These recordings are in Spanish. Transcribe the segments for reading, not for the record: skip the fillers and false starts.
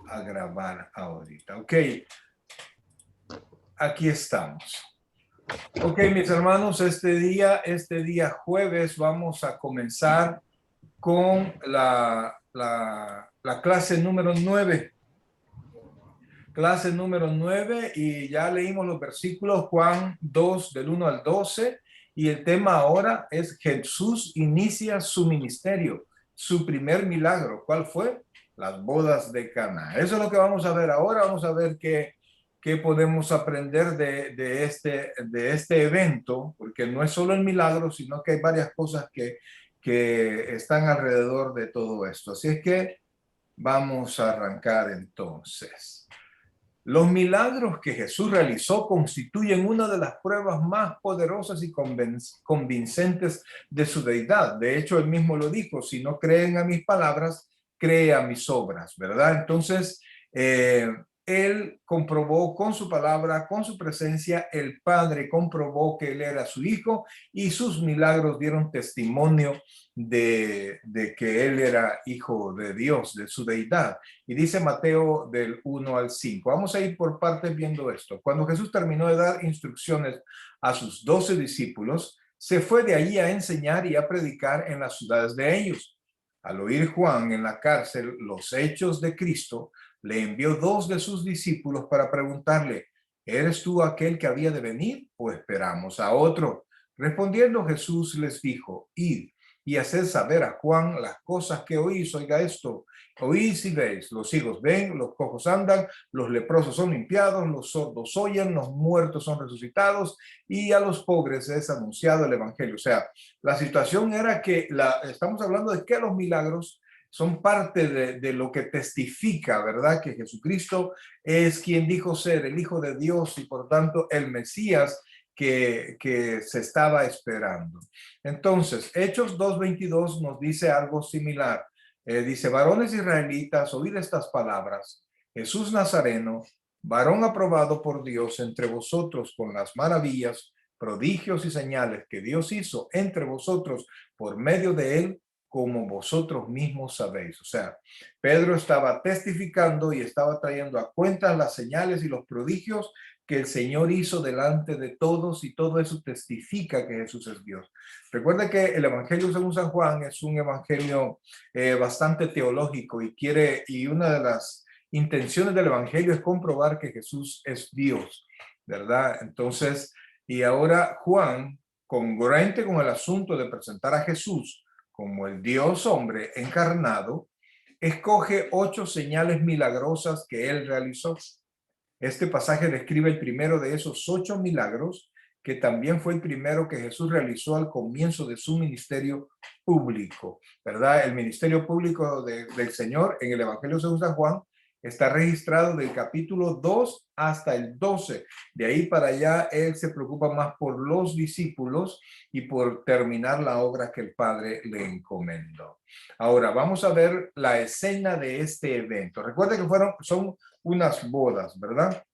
a grabar ahorita. Ok, aquí estamos. Ok, mis hermanos, este día jueves vamos a comenzar con la clase número 9. Clase número 9 y ya leímos los versículos Juan 2 del 1 al 12 y el tema ahora es Jesús inicia su ministerio, su primer milagro. ¿Cuál fue? Las bodas de Caná. Eso es lo que vamos a ver ahora. Vamos a ver qué podemos aprender de este evento, porque no es solo el milagro, sino que hay varias cosas que están alrededor de todo esto. Así es que vamos a arrancar entonces. Los milagros que Jesús realizó constituyen una de las pruebas más poderosas y convincentes de su deidad. De hecho, él mismo lo dijo, si no creen a mis palabras, cree a mis obras, ¿verdad? Entonces, él comprobó con su palabra, con su presencia, el Padre comprobó que él era su hijo y sus milagros dieron testimonio de que él era hijo de Dios, de su deidad. Y dice Mateo del 1 al 5. Vamos a ir por partes viendo esto. Cuando Jesús terminó de dar instrucciones a sus 12 discípulos, se fue de allí a enseñar y a predicar en las ciudades de ellos. Al oír Juan en la cárcel los hechos de Cristo, le envió 2 de sus discípulos para preguntarle, ¿eres tú aquel que había de venir o esperamos a otro? Respondiendo Jesús les dijo, id y haced saber a Juan las cosas que oís. Oiga esto, oís y veis, los ciegos ven, los cojos andan, los leprosos son limpiados, los sordos oyen, los muertos son resucitados y a los pobres es anunciado el evangelio. O sea, la situación era que estamos hablando de que los milagros son parte de lo que testifica, ¿verdad? Que Jesucristo es quien dijo ser el Hijo de Dios y por tanto el Mesías que se estaba esperando. Entonces, Hechos 2:22 nos dice algo similar. Dice, varones israelitas, oíd estas palabras. Jesús Nazareno, varón aprobado por Dios entre vosotros con las maravillas, prodigios y señales que Dios hizo entre vosotros por medio de él, como vosotros mismos sabéis. O sea, Pedro estaba testificando y estaba trayendo a cuenta las señales y los prodigios que el Señor hizo delante de todos y todo eso testifica que Jesús es Dios. Recuerda que el Evangelio según San Juan es un evangelio bastante teológico y una de las intenciones del Evangelio es comprobar que Jesús es Dios, ¿verdad? Entonces, y ahora Juan, congruente con el asunto de presentar a Jesús como el Dios hombre encarnado, escoge 8 señales milagrosas que él realizó. Este pasaje describe el primero de esos 8 milagros, que también fue el primero que Jesús realizó al comienzo de su ministerio público, ¿verdad? El ministerio público del Señor en el Evangelio según San Juan está registrado del capítulo 2 hasta el 12. De ahí para allá, él se preocupa más por los discípulos y por terminar la obra que el Padre le encomendó. Ahora, vamos a ver la escena de este evento. Recuerda que son unas bodas, ¿verdad?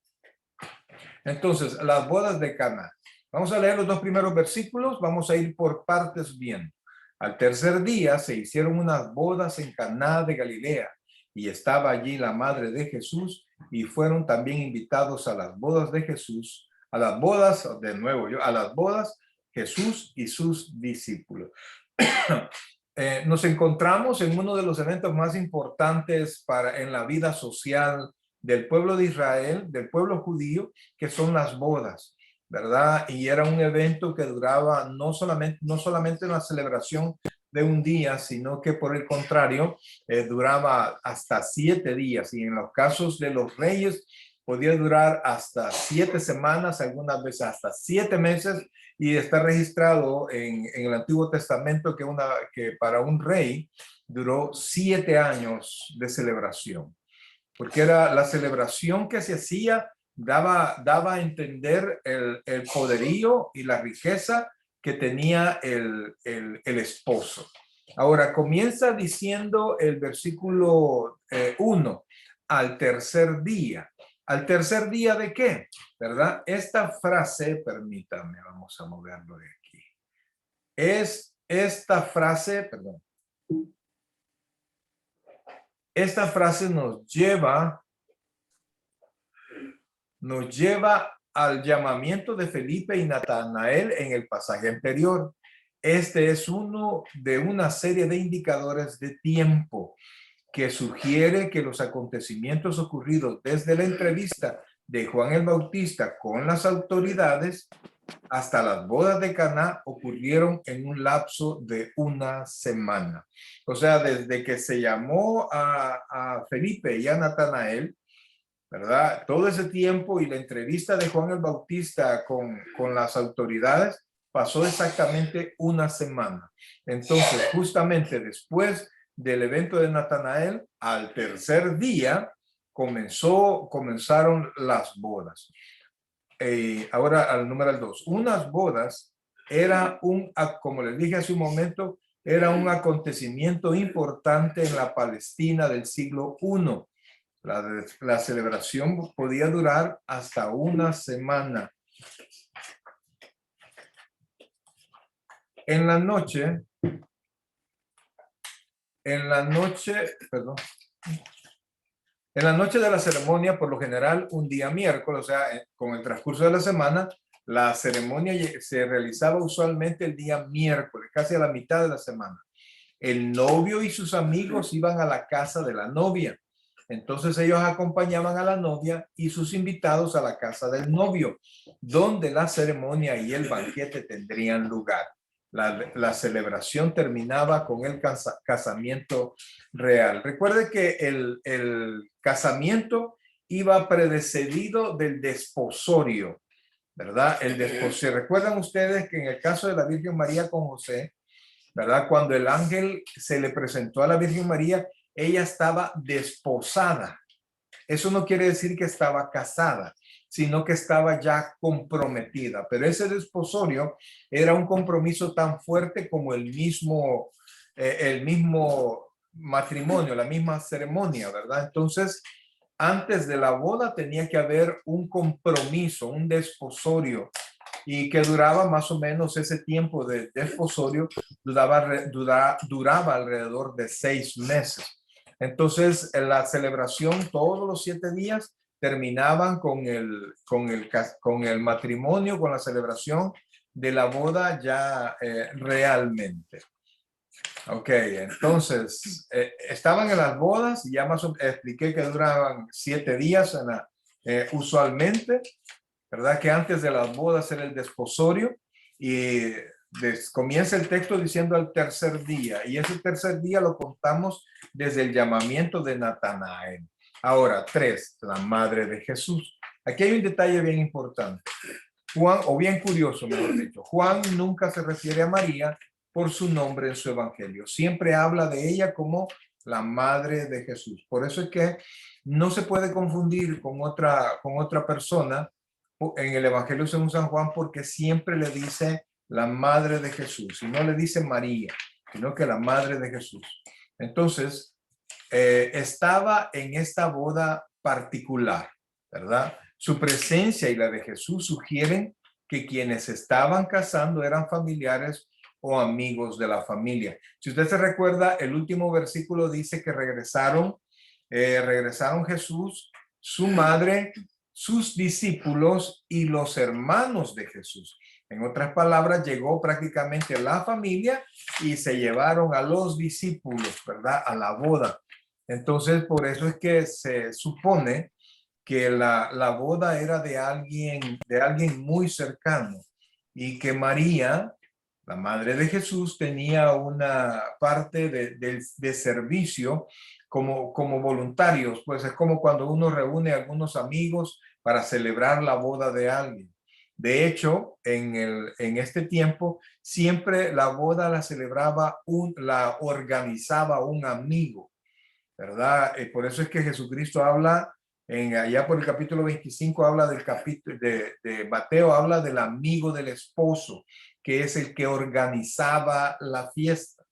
Entonces, las bodas de Caná. Vamos a leer los 2 primeros versículos, vamos a ir por partes bien. Al tercer día se hicieron unas bodas en Caná de Galilea y estaba allí la madre de Jesús y fueron también invitados a las bodas de Jesús, a las bodas, de nuevo a las bodas, Jesús y sus discípulos. Nos encontramos en uno de los eventos más importantes en la vida social del pueblo de Israel, del pueblo judío, que son las bodas, ¿verdad? Y era un evento que duraba no solamente una celebración de un día, sino que por el contrario, duraba hasta 7 días. Y en los casos de los reyes, podía durar hasta 7 semanas, algunas veces hasta 7 meses, y está registrado en el Antiguo Testamento que para un rey duró 7 años de celebración, porque era la celebración que se hacía, daba a entender el poderío y la riqueza que tenía el esposo. Ahora comienza diciendo el versículo 1, al tercer día. ¿Al tercer día de qué? ¿Verdad? Esta frase, permítame, vamos a moverlo de aquí. Esta frase nos lleva nos lleva al llamamiento de Felipe y Natanael en el pasaje anterior. Este es uno de una serie de indicadores de tiempo que sugiere que los acontecimientos ocurridos desde la entrevista de Juan el Bautista con las autoridades hasta las bodas de Caná ocurrieron en un lapso de una semana. O sea, desde que se llamó a Felipe y a Natanael, ¿verdad? Todo ese tiempo y la entrevista de Juan el Bautista con las autoridades pasó exactamente una semana. Entonces, justamente después del evento de Natanael, al tercer día, comenzaron las bodas. Ahora al número 2. Unas bodas era como les dije hace un momento, era un acontecimiento importante en la Palestina del siglo I. La celebración podía durar hasta una semana. En la noche, perdón, en la noche de la ceremonia, por lo general, un día miércoles, o sea, con el transcurso de la semana, la ceremonia se realizaba usualmente el día miércoles, casi a la mitad de la semana. El novio y sus amigos iban a la casa de la novia. Entonces ellos acompañaban a la novia y sus invitados a la casa del novio, donde la ceremonia y el banquete tendrían lugar. La celebración terminaba con el casamiento real. Recuerde que el casamiento iba precedido del desposorio, ¿verdad? El desposorio. ¿Recuerdan ustedes que en el caso de la Virgen María con José, ¿verdad? Cuando el ángel se le presentó a la Virgen María, ella estaba desposada. Eso no quiere decir que estaba casada, sino que estaba ya comprometida. Pero ese desposorio era un compromiso tan fuerte como el mismo matrimonio, la misma ceremonia, ¿verdad? Entonces, antes de la boda tenía que haber un compromiso, un desposorio, y que duraba más o menos ese tiempo de desposorio, duraba alrededor de 6 meses. Entonces, en la celebración, todos los 7 días terminaban con el matrimonio, con la celebración de la boda ya realmente. Ok, entonces, estaban en las bodas y ya más expliqué que duraban 7 días usualmente, ¿verdad? Que antes de las bodas era el desposorio y comienza el texto diciendo al tercer día, y ese tercer día lo contamos desde el llamamiento de Natanael. Ahora, 3, la madre de Jesús. Aquí hay un detalle bien importante. Juan, o bien curioso, mejor dicho, Juan nunca se refiere a María por su nombre en su evangelio. Siempre habla de ella como la madre de Jesús. Por eso es que no se puede confundir con otra persona en el evangelio según San Juan, porque siempre le dice la madre de Jesús, y no le dice María, sino que la madre de Jesús. Entonces, estaba en esta boda particular, ¿verdad? Su presencia y la de Jesús sugieren que quienes estaban casando eran familiares o amigos de la familia. Si usted se recuerda, el último versículo dice que regresaron Jesús, su madre, sus discípulos y los hermanos de Jesús. En otras palabras, llegó prácticamente la familia y se llevaron a los discípulos, ¿verdad? A la boda. Entonces, por eso es que se supone que la boda era de alguien muy cercano y que María, la madre de Jesús, tenía una parte de servicio como voluntarios. Pues es como cuando uno reúne a algunos amigos para celebrar la boda de alguien. De hecho, en este tiempo, siempre la boda la organizaba un amigo, ¿verdad? Por eso es que Jesucristo habla, allá por el capítulo 25, habla del capítulo de Mateo, habla del amigo del esposo, que es el que organizaba la fiesta.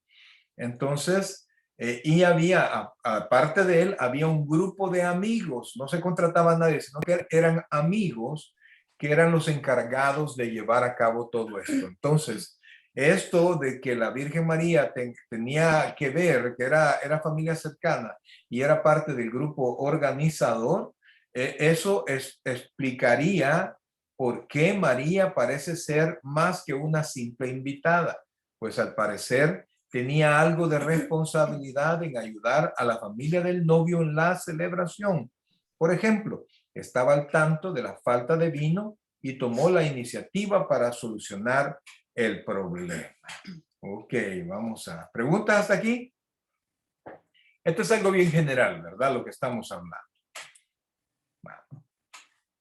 Entonces, y aparte de él, había un grupo de amigos, no se contrataba a nadie, sino que eran amigos que eran los encargados de llevar a cabo todo esto. Entonces, esto de que la Virgen María tenía que ver, que era familia cercana y era parte del grupo organizador, Eso explicaría por qué María parece ser más que una simple invitada, pues al parecer tenía algo de responsabilidad en ayudar a la familia del novio en la celebración. Por ejemplo, estaba al tanto de la falta de vino y tomó la iniciativa para solucionar el problema. Ok, vamos a preguntas hasta aquí. Esto es algo bien general, ¿verdad? Lo que estamos hablando. Bueno.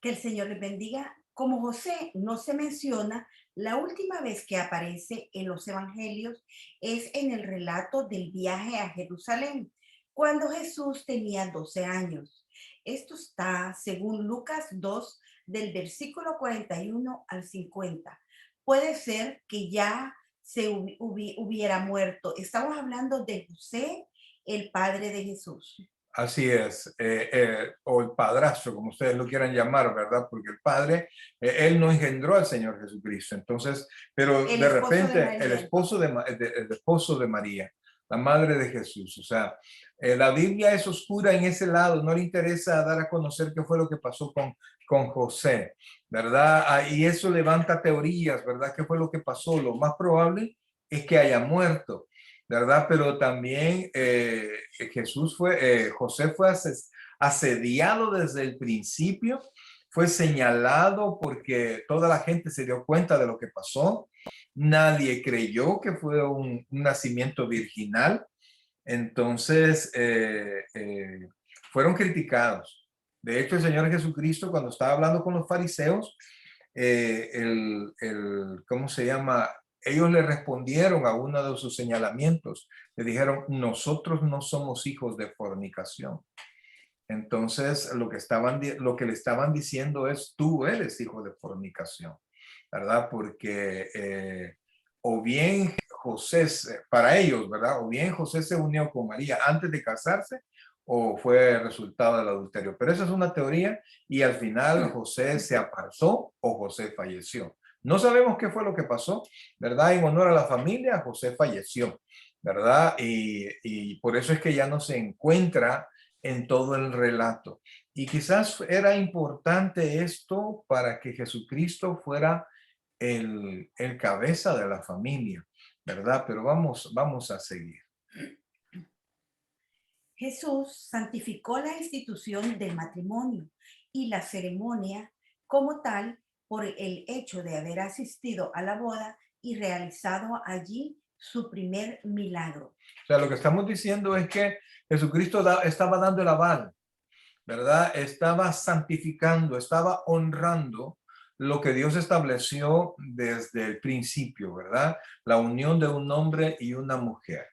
Que el Señor les bendiga. Como José no se menciona, la última vez que aparece en los evangelios es en el relato del viaje a Jerusalén, cuando Jesús tenía 12 años. Esto está según Lucas 2, del versículo 41 al 50. Puede ser que ya se hubiera muerto. Estamos hablando de José, el padre de Jesús. Así es, o el padrastro, como ustedes lo quieran llamar, ¿verdad? Porque el padre, él no engendró al Señor Jesucristo. Entonces, pero El de esposo de repente el María. esposo el esposo de María, la madre de Jesús. O sea, la Biblia es oscura en ese lado, no le interesa dar a conocer qué fue lo que pasó con José, ¿verdad? Y eso levanta teorías, ¿verdad? ¿Qué fue lo que pasó? Lo más probable es que haya muerto, ¿verdad? Pero también José fue asediado desde el principio, fue señalado porque toda la gente se dio cuenta de lo que pasó. Nadie creyó que fue un nacimiento virginal. Entonces, fueron criticados. De hecho, el Señor Jesucristo, cuando estaba hablando con los fariseos, ¿cómo se llama? Ellos le respondieron a uno de sus señalamientos. Le dijeron, nosotros no somos hijos de fornicación. Entonces, lo que le estaban diciendo es, tú eres hijo de fornicación, ¿verdad? Porque o bien José, para ellos, ¿verdad? O bien José se unió con María antes de casarse o fue resultado del adulterio. Pero esa es una teoría y al final José se apartó o José falleció. No sabemos qué fue lo que pasó, ¿verdad? En honor a la familia, José falleció, ¿verdad? Y por eso es que ya no se encuentra en todo el relato. Y quizás era importante esto para que Jesucristo fuera el cabeza de la familia, ¿verdad? Pero vamos a seguir. Jesús santificó la institución del matrimonio y la ceremonia como tal por el hecho de haber asistido a la boda y realizado allí su primer milagro. O sea, lo que estamos diciendo es que Jesucristo estaba dando el aval, ¿verdad? Estaba santificando, estaba honrando lo que Dios estableció desde el principio, ¿verdad? La unión de un hombre y una mujer,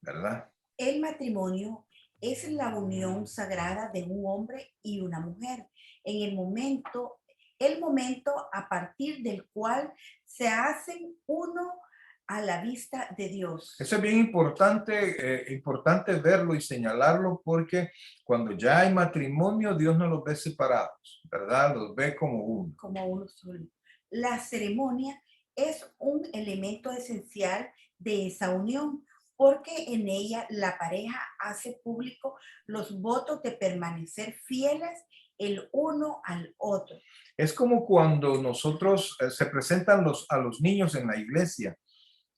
¿verdad? El matrimonio es la unión sagrada de un hombre y una mujer en el momento a partir del cual se hacen uno a la vista de Dios. Eso es bien importante verlo y señalarlo porque cuando ya hay matrimonio, Dios no los ve separados, ¿verdad? Los ve como uno. Como uno solo. La ceremonia es un elemento esencial de esa unión porque en ella la pareja hace público los votos de permanecer fieles el uno al otro. Es como cuando nosotros se presentan a los niños en la iglesia,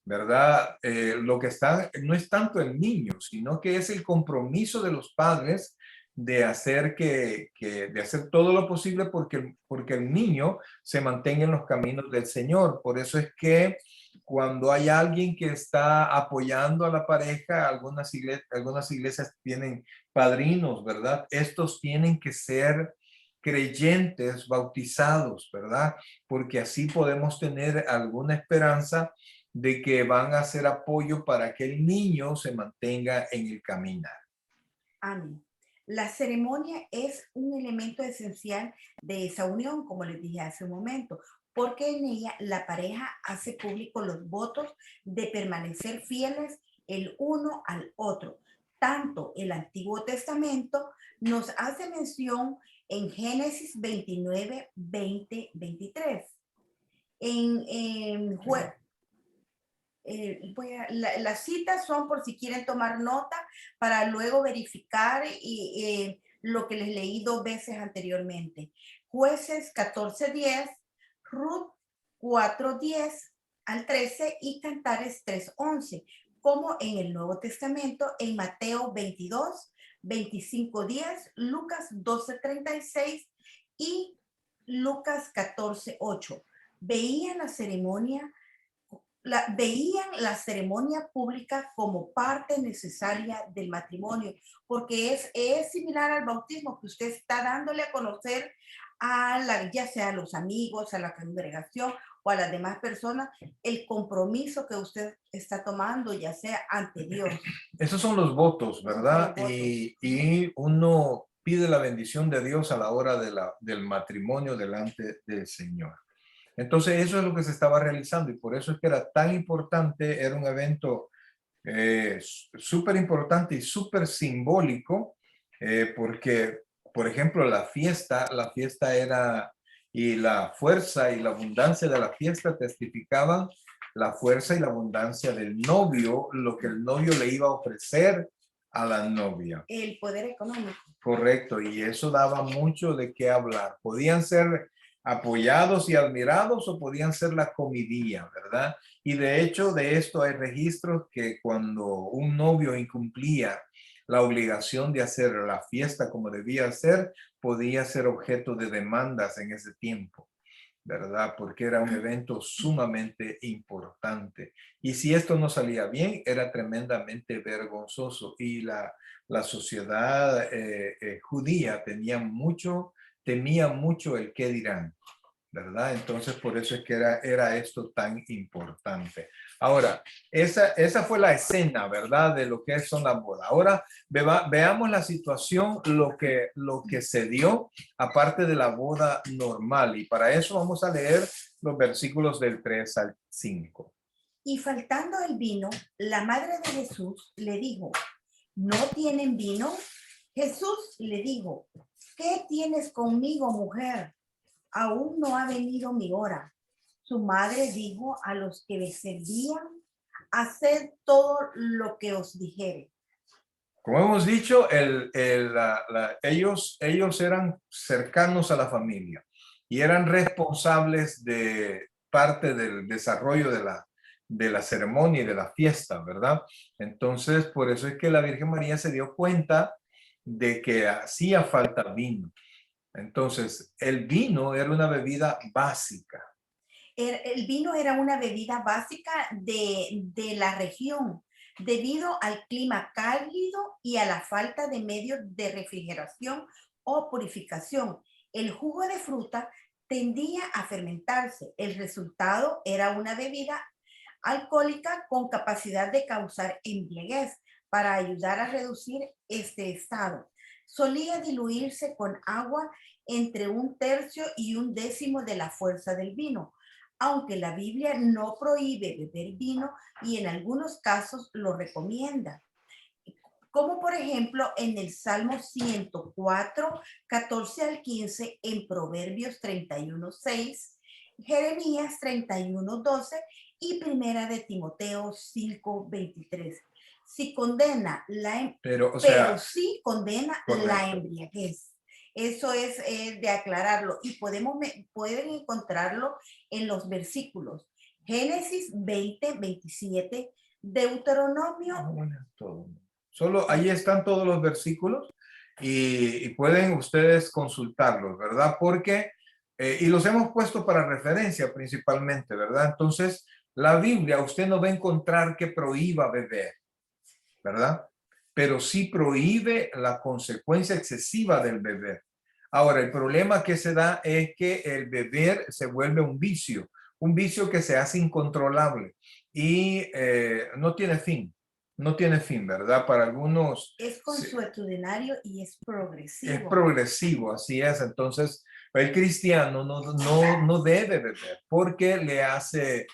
¿verdad? Lo que está no es tanto el niño, sino que es el compromiso de los padres de hacer de hacer todo lo posible porque el niño se mantenga en los caminos del Señor. Por eso es que cuando hay alguien que está apoyando a la pareja, algunas iglesias tienen padrinos, ¿verdad? Estos tienen que ser creyentes bautizados, ¿verdad? Porque así podemos tener alguna esperanza de que van a hacer apoyo para que el niño se mantenga en el caminar. Amén. La ceremonia es un elemento esencial de esa unión, como les dije hace un momento, porque en ella la pareja hace público los votos de permanecer fieles el uno al otro. Tanto el Antiguo Testamento nos hace mención en Génesis 29, 20, 23. En las citas son por si quieren tomar nota para luego verificar y lo que les leí 2 veces anteriormente. Jueces 14:10, Ruth 4:10 al 13 y Cantares 3:11, como en el Nuevo Testamento en Mateo 22, 25:10, Lucas 12:36 y Lucas 14:8. Veían veían la ceremonia pública como parte necesaria del matrimonio, porque es similar al bautismo que usted está dándole a conocer ya sea a los amigos, a la congregación o a las demás personas, el compromiso que usted está tomando, ya sea ante Dios. Esos son los votos, ¿verdad? Los votos. Y uno pide la bendición de Dios a la hora del matrimonio delante del Señor. Entonces, eso es lo que se estaba realizando y por eso es que era tan importante, era un evento súper importante y súper simbólico, porque, por ejemplo, la fiesta era, y la fuerza y la abundancia de la fiesta testificaban la fuerza y la abundancia del novio, lo que el novio le iba a ofrecer a la novia. El poder económico. Correcto, y eso daba mucho de qué hablar. Podían ser apoyados y admirados o podían ser la comidilla, ¿verdad? Y de hecho de esto hay registros que cuando un novio incumplía la obligación de hacer la fiesta como debía ser, podía ser objeto de demandas en ese tiempo, ¿verdad? Porque era un evento sumamente importante. Y si esto no salía bien, era tremendamente vergonzoso. Y la sociedad judía temía mucho el qué dirán, ¿verdad? Entonces, por eso es que era esto tan importante. Ahora, esa fue la escena, ¿verdad? De lo que son las bodas. Ahora, veamos la situación, lo que se dio, aparte de la boda normal. Y para eso vamos a leer los versículos del 3 al 5. Y faltando el vino, la madre de Jesús le dijo, ¿no tienen vino? Jesús le dijo, ¿qué tienes conmigo, mujer? Aún no ha venido mi hora. Su madre dijo a los que le servían, haced todo lo que os dijere. Como hemos dicho, ellos eran cercanos a la familia y eran responsables de parte del desarrollo de la ceremonia y de la fiesta, ¿verdad? Entonces, por eso es que la Virgen María se dio cuenta de que hacía falta vino. Entonces, el vino era una bebida básica. El vino era una bebida básica de la región, debido al clima cálido y a la falta de medios de refrigeración o purificación. El jugo de fruta tendía a fermentarse. El resultado era una bebida alcohólica con capacidad de causar embriaguez. Para ayudar a reducir este estado, solía diluirse con agua entre 1/3 y 1/10 de la fuerza del vino, aunque la Biblia no prohíbe beber vino y en algunos casos lo recomienda, como por ejemplo en el Salmo 104, 14 al 15, en Proverbios 31:6, Jeremías 31:12 y Primera de Timoteo 5:23. Si condena Pero, o pero sea, sí condena correcto. la embriaguez. Eso es de aclararlo y pueden encontrarlo en los versículos Génesis 20, 27, Deuteronomio. Todo. Solo ahí están todos los versículos y pueden ustedes consultarlos, ¿verdad? Porque, y los hemos puesto para referencia principalmente, ¿verdad? Entonces, la Biblia usted no va a encontrar que prohíba beber, ¿verdad? Pero sí prohíbe la consecuencia excesiva del beber. Ahora, el problema que se da es que el beber se vuelve un vicio que se hace incontrolable y no tiene fin, no tiene fin, ¿verdad? Para algunos Es consuetudinario y es progresivo. es progresivo, así es. Entonces, el cristiano no debe beber porque le hace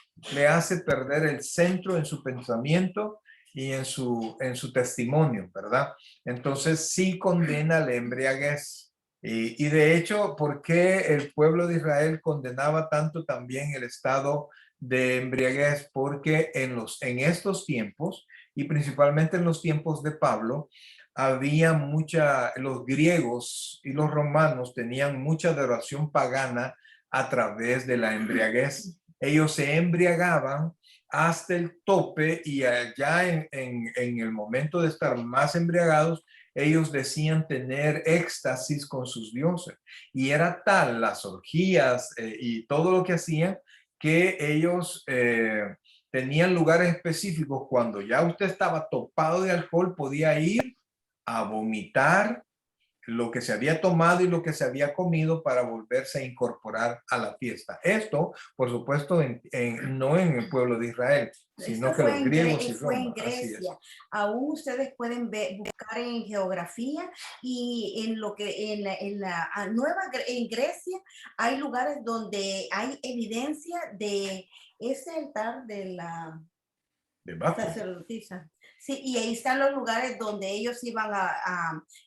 perder el centro en su pensamiento y en su testimonio, ¿verdad? Entonces, sí condena la embriaguez. Y de hecho, ¿por qué el pueblo de Israel condenaba tanto también el estado de embriaguez? Porque en estos tiempos, y principalmente en los tiempos de Pablo, había los griegos y los romanos tenían mucha adoración pagana a través de la embriaguez. Ellos se embriagaban hasta el tope y allá en el momento de estar más embriagados, ellos decían tener éxtasis con sus dioses. Y era tal las orgías y todo lo que hacían que ellos tenían lugares específicos. Cuando ya usted estaba topado de alcohol, podía ir a vomitar lo que se había tomado y lo que se había comido para volverse a incorporar a la fiesta. Esto, por supuesto, no en el pueblo de Israel, sino Esto que los griegos y fue en Roma. Así es. Grecia. Aún ustedes pueden buscar en geografía y en lo que en la en Grecia hay lugares donde hay evidencia de ese altar de la De Bacro. sacerdotisa. Sí, y ahí están los lugares donde ellos iban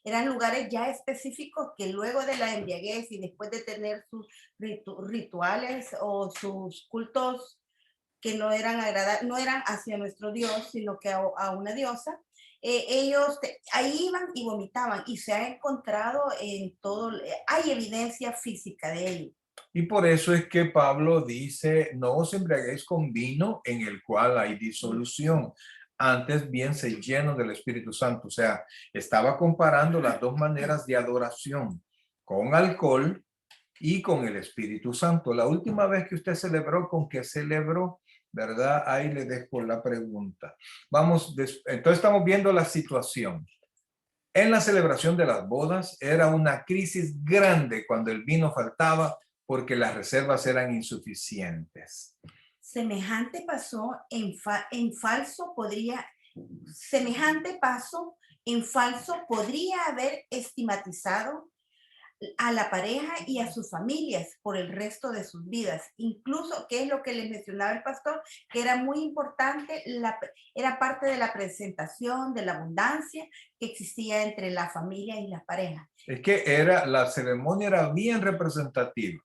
eran lugares ya específicos que luego de la embriaguez y después de tener sus rituales o sus cultos que no eran no eran hacia nuestro Dios, sino que a una diosa, ellos ahí iban y vomitaban y se ha encontrado en todo, hay evidencia física de ello. Y por eso es que Pablo dice, no os embriaguéis con vino en el cual hay disolución, antes bien se llenos del Espíritu Santo. O sea, estaba comparando las dos maneras de adoración, con alcohol y con el Espíritu Santo. La última vez que usted celebró, ¿con qué celebró? ¿Verdad? Ahí le dejo la pregunta. Vamos, entonces estamos viendo la situación. En la celebración de las bodas era una crisis grande cuando el vino faltaba porque las reservas eran insuficientes. Semejante pasó en falso podría, semejante paso en falso podría haber estigmatizado a la pareja y a sus familias por el resto de sus vidas. Incluso, que es lo que les mencionaba el pastor, que era muy importante, era parte de la presentación, de la abundancia que existía entre la familia y las parejas. Es que la ceremonia era bien representativa.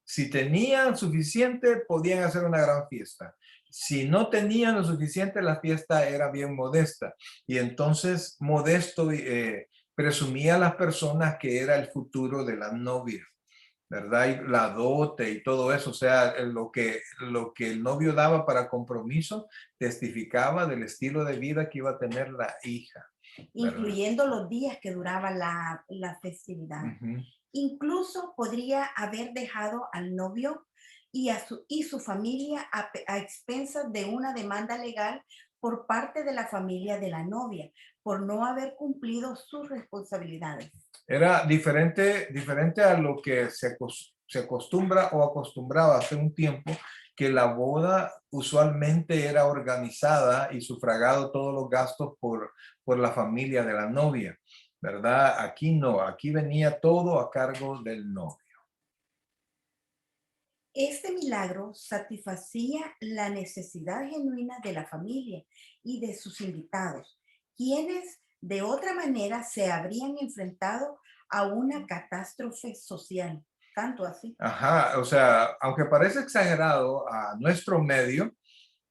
Si tenían suficiente, podían hacer una gran fiesta. Si no tenían lo suficiente, la fiesta era bien modesta. Y entonces Modesto presumía a las personas que era el futuro de la novia, ¿verdad? Y la dote y todo eso, o sea, lo que el novio daba para compromiso testificaba del estilo de vida que iba a tener la hija, ¿verdad? Incluyendo los días que duraba la festividad. Uh-huh. Incluso podría haber dejado al novio y su familia a expensas de una demanda legal por parte de la familia de la novia por no haber cumplido sus responsabilidades. Era diferente a lo que se acostumbra o acostumbraba hace un tiempo, que la boda usualmente era organizada y sufragado todos los gastos por la familia de la novia, ¿verdad? Aquí no, aquí venía todo a cargo del novio. Este milagro satisfacía la necesidad genuina de la familia y de sus invitados, quienes de otra manera se habrían enfrentado a una catástrofe social. Tanto así. Ajá, o sea, aunque parece exagerado a nuestro medio,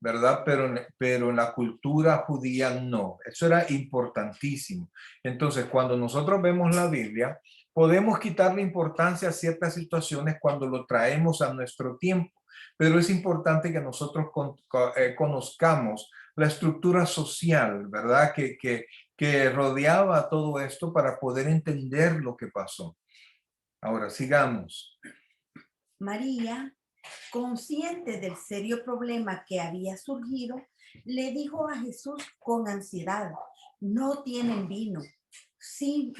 ¿verdad? Pero en la cultura judía no. Eso era importantísimo. Entonces, cuando nosotros vemos la Biblia, podemos quitarle importancia a ciertas situaciones cuando lo traemos a nuestro tiempo. Pero es importante que nosotros conozcamos la estructura social, ¿verdad? Que rodeaba todo esto para poder entender lo que pasó. Ahora, sigamos. María, consciente del serio problema que había surgido, le dijo a Jesús con ansiedad, no tienen vino. Si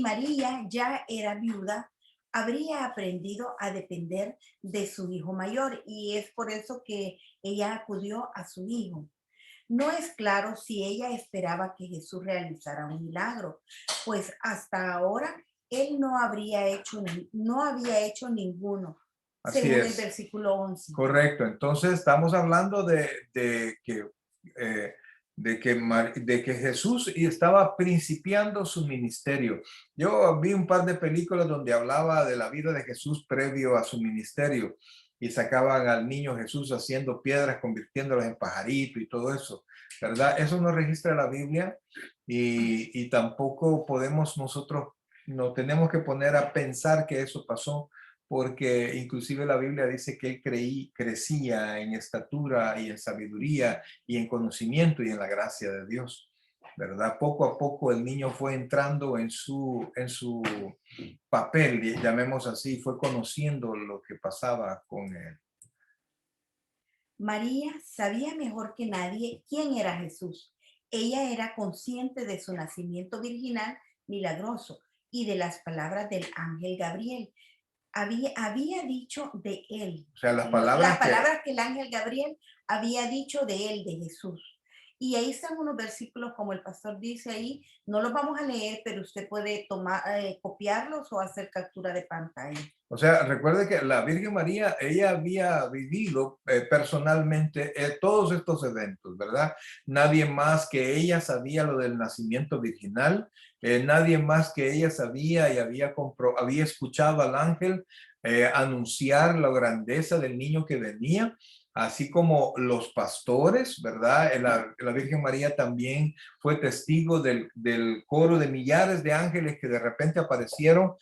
María ya era viuda, habría aprendido a depender de su hijo mayor y es por eso que ella acudió a su hijo. No es claro si ella esperaba que Jesús realizara un milagro, pues hasta ahora él no había hecho ninguno, Así según el es. versículo 11. Correcto. Entonces estamos hablando eh, de que Jesús estaba principiando su ministerio. Yo vi un par de películas donde hablaba de la vida de Jesús previo a su ministerio y sacaban al niño Jesús haciendo piedras, convirtiéndolas en pajarito y todo eso. ¿verdad? Eso no registra la Biblia y tampoco podemos nosotros, no tenemos que poner a pensar que eso pasó, porque inclusive la Biblia dice que él crecía en estatura y en sabiduría y en conocimiento y en la gracia de Dios, ¿verdad? Poco a poco el niño fue entrando en su papel, llamemos así, fue conociendo lo que pasaba con él. María sabía mejor que nadie quién era Jesús. Ella era consciente de su nacimiento virginal milagroso y de las palabras del ángel Gabriel. Había dicho de él, O sea, las las palabras que, palabras que el ángel Gabriel había dicho de él, de Jesús. Y ahí están unos versículos, como el pastor dice ahí, no los vamos a leer, pero usted puede tomar, copiarlos o hacer captura de pantalla. o sea, recuerde que la Virgen María, ella había vivido personalmente todos estos eventos, ¿verdad? Nadie más que ella sabía lo del nacimiento virginal, nadie más que ella sabía y había escuchado al ángel anunciar la grandeza del niño que venía, así como los pastores, ¿verdad? La Virgen María también fue testigo del coro de millares de ángeles que de repente aparecieron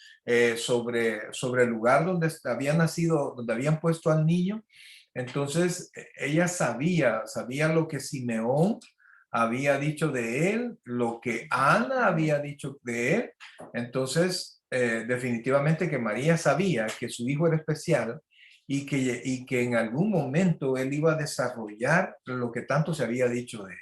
sobre el lugar donde había nacido, donde habían puesto al niño. Entonces, ella sabía lo que Simeón había dicho de él, lo que Ana había dicho de él. Entonces, definitivamente que María sabía que su hijo era especial y que en algún momento él iba a desarrollar lo que tanto se había dicho de él.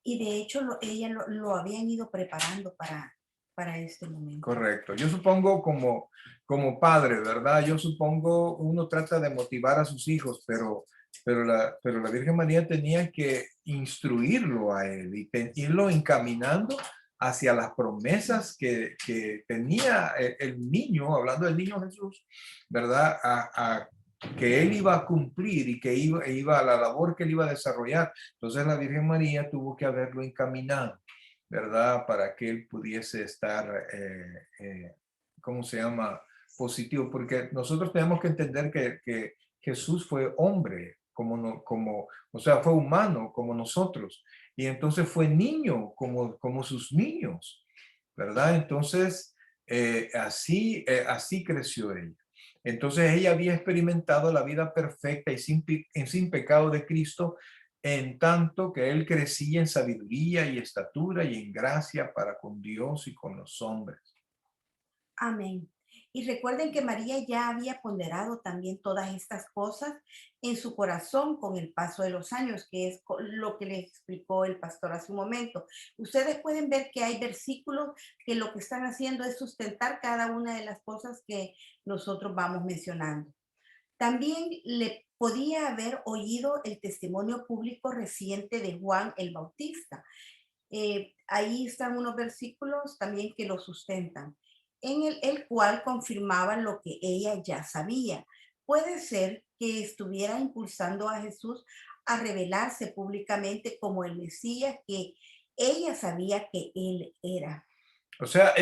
Y de hecho ella lo habían ido preparando para este momento. Correcto. Yo supongo como padre, ¿verdad? Yo supongo uno trata de motivar a sus hijos, pero la Virgen María tenía que instruirlo a él y irlo encaminando hacia las promesas que tenía el niño, hablando del niño Jesús, ¿verdad? Que él iba a cumplir y que iba a la labor que él iba a desarrollar. Entonces la Virgen María tuvo que haberlo encaminado, ¿verdad? Para que él pudiese estar, ¿cómo se llama? Positivo, porque nosotros tenemos que entender que Jesús fue hombre, o sea, fue humano como nosotros, y entonces fue niño como sus niños, ¿verdad? Entonces, así creció ella. Entonces ella había experimentado la vida perfecta y sin pecado de Cristo, en tanto que él crecía en sabiduría y estatura y en gracia para con Dios y con los hombres. Amén. Y recuerden que María ya había ponderado también todas estas cosas en su corazón con el paso de los años, que es lo que le explicó el pastor hace un momento. Ustedes pueden ver que hay versículos que lo que están haciendo es sustentar cada una de las cosas que nosotros vamos mencionando. También le podía haber oído el testimonio público reciente de Juan el Bautista. Ahí están unos versículos también que lo sustentan, en el cual confirmaba lo que ella ya sabía. Puede ser que estuviera impulsando a Jesús a revelarse públicamente como el Mesías que ella sabía que él era. O sea,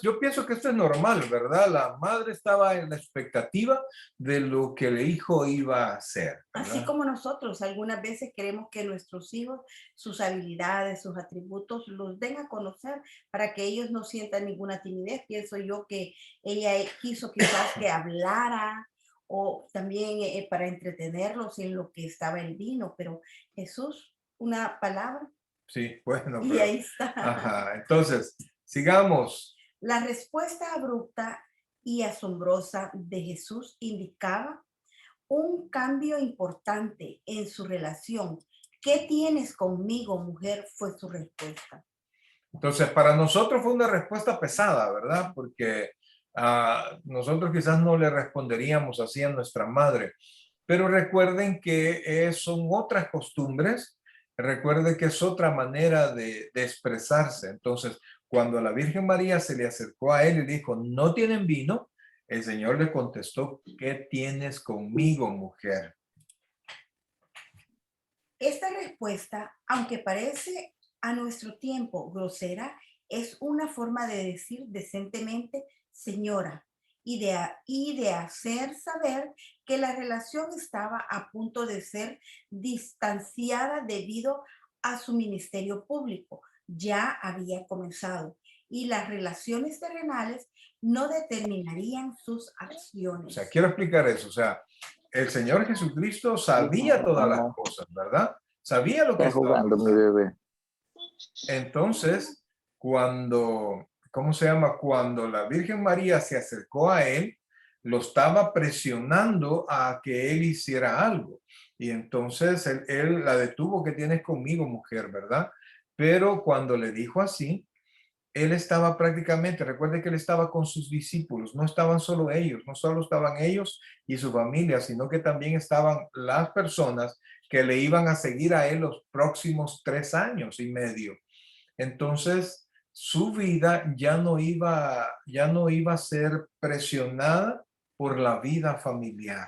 yo pienso que esto es normal, ¿verdad? La madre estaba en la expectativa de lo que el hijo iba a hacer, Así ¿verdad? como nosotros algunas veces queremos que nuestros hijos, sus habilidades, sus atributos, los den a conocer para que ellos no sientan ninguna timidez. Pienso yo que ella quiso quizás que hablara o también para entretenerlos en lo que estaba el vino, pero Jesús, una palabra Sí, bueno, y ahí está. ajá, entonces, sigamos. La respuesta abrupta y asombrosa de Jesús indicaba un cambio importante en su relación. ¿Qué tienes conmigo, mujer? Fue su respuesta. Entonces, para nosotros fue una respuesta pesada, ¿verdad? Porque nosotros quizás no le responderíamos así a nuestra madre, pero recuerden que son otras costumbres, recuerden que es otra manera de expresarse. Entonces, cuando a la Virgen María se le acercó a él y dijo, no tienen vino, el Señor le contestó, ¿qué tienes conmigo, mujer? Esta respuesta, aunque parece a nuestro tiempo grosera, es una forma de decir decentemente señora y de hacer saber que la relación estaba a punto de ser distanciada debido a su ministerio público. Ya había comenzado y las relaciones terrenales no determinarían sus O sea, acciones. quiero explicar eso. O sea, el Señor Jesucristo sabía todas las Mamá, cosas, ¿verdad? Sabía lo que está estaba jugando mi pasando. bebé. Entonces, cuando, ¿cómo se llama? Cuando la Virgen María se acercó a él, lo estaba presionando a que él hiciera algo. Y entonces él la detuvo, ¿qué tienes conmigo, mujer, verdad? Pero cuando le dijo así, él estaba prácticamente, recuerde que él estaba con sus discípulos, no estaban solo ellos, no solo estaban ellos y su familia, sino que también estaban las personas que le iban a seguir a él los próximos 3 años y medio. Entonces, su vida ya no iba a ser presionada por la vida familiar,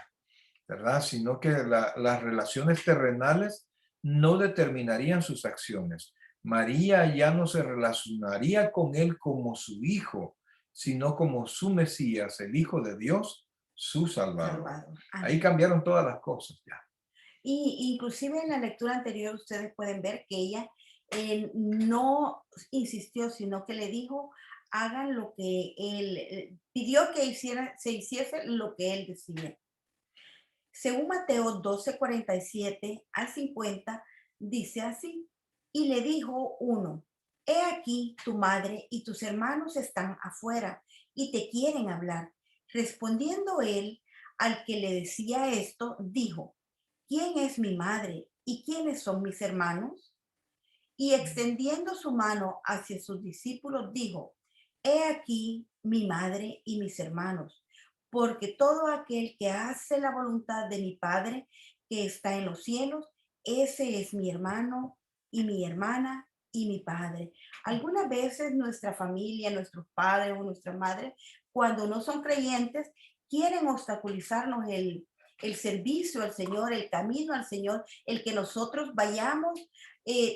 ¿verdad? Sino que las relaciones terrenales no determinarían sus acciones. María ya no se relacionaría con él como su hijo, sino como su Mesías, el Hijo de Dios, su Salvador. Salvador. Ahí Amén. cambiaron todas las cosas ya. Y inclusive en la lectura anterior ustedes pueden ver que ella no insistió, sino que le dijo, hagan lo que él pidió que se hiciese lo que él decía. Según Mateo 12:47 al 50, dice así, y le dijo uno, he aquí tu madre y tus hermanos están afuera y te quieren hablar. Respondiendo él al que le decía esto, dijo, ¿quién es mi madre y quiénes son mis hermanos? Y extendiendo su mano hacia sus discípulos, dijo, he aquí mi madre y mis hermanos, porque todo aquel que hace la voluntad de mi Padre que está en los cielos, ese es mi hermano y mi hermana y mi padre. Algunas veces nuestra familia, nuestros padres o nuestras madres, cuando no son creyentes, quieren obstaculizarnos el servicio al Señor, el camino al Señor, el que nosotros vayamos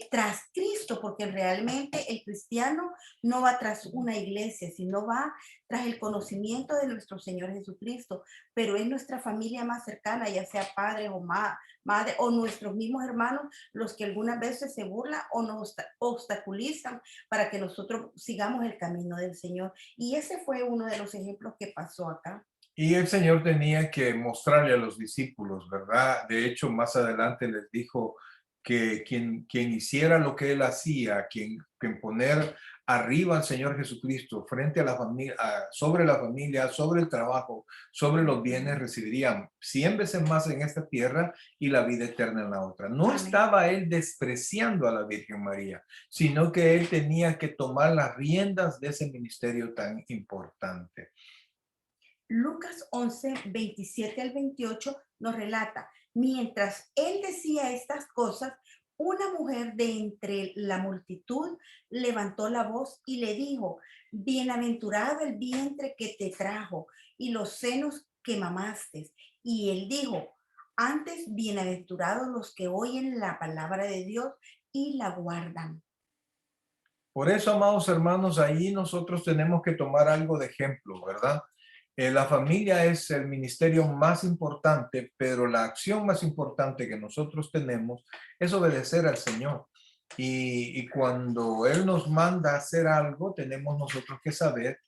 tras Cristo, porque realmente el cristiano no va tras una iglesia, sino va tras el conocimiento de nuestro Señor Jesucristo, pero es nuestra familia más cercana, ya sea padre o madre o nuestros mismos hermanos, los que algunas veces se burlan o nos obstaculizan para que nosotros sigamos el camino del Señor. Y ese fue uno de los ejemplos que pasó acá. Y el Señor tenía que mostrarle a los discípulos, ¿verdad? De hecho, más adelante les dijo que quien hiciera lo que él hacía, quien poner arriba al Señor Jesucristo frente a la familia, sobre el trabajo, sobre los bienes, recibirían 100 veces más en esta tierra y la vida eterna en la otra. No Amén. estaba él despreciando a la Virgen María, sino que él tenía que tomar las riendas de ese ministerio tan importante. Lucas 11:27 al 28 nos relata, mientras él decía estas cosas, una mujer de entre la multitud levantó la voz y le dijo, bienaventurado el vientre que te trajo y los senos que mamaste. Y él dijo, antes bienaventurados los que oyen la palabra de Dios y la guardan. Por eso, amados hermanos, ahí nosotros tenemos que tomar algo de ejemplo, ¿verdad? La familia es el ministerio más importante, pero la acción más importante que nosotros tenemos es obedecer al Señor. Y cuando Él nos manda a hacer algo, tenemos nosotros que saber,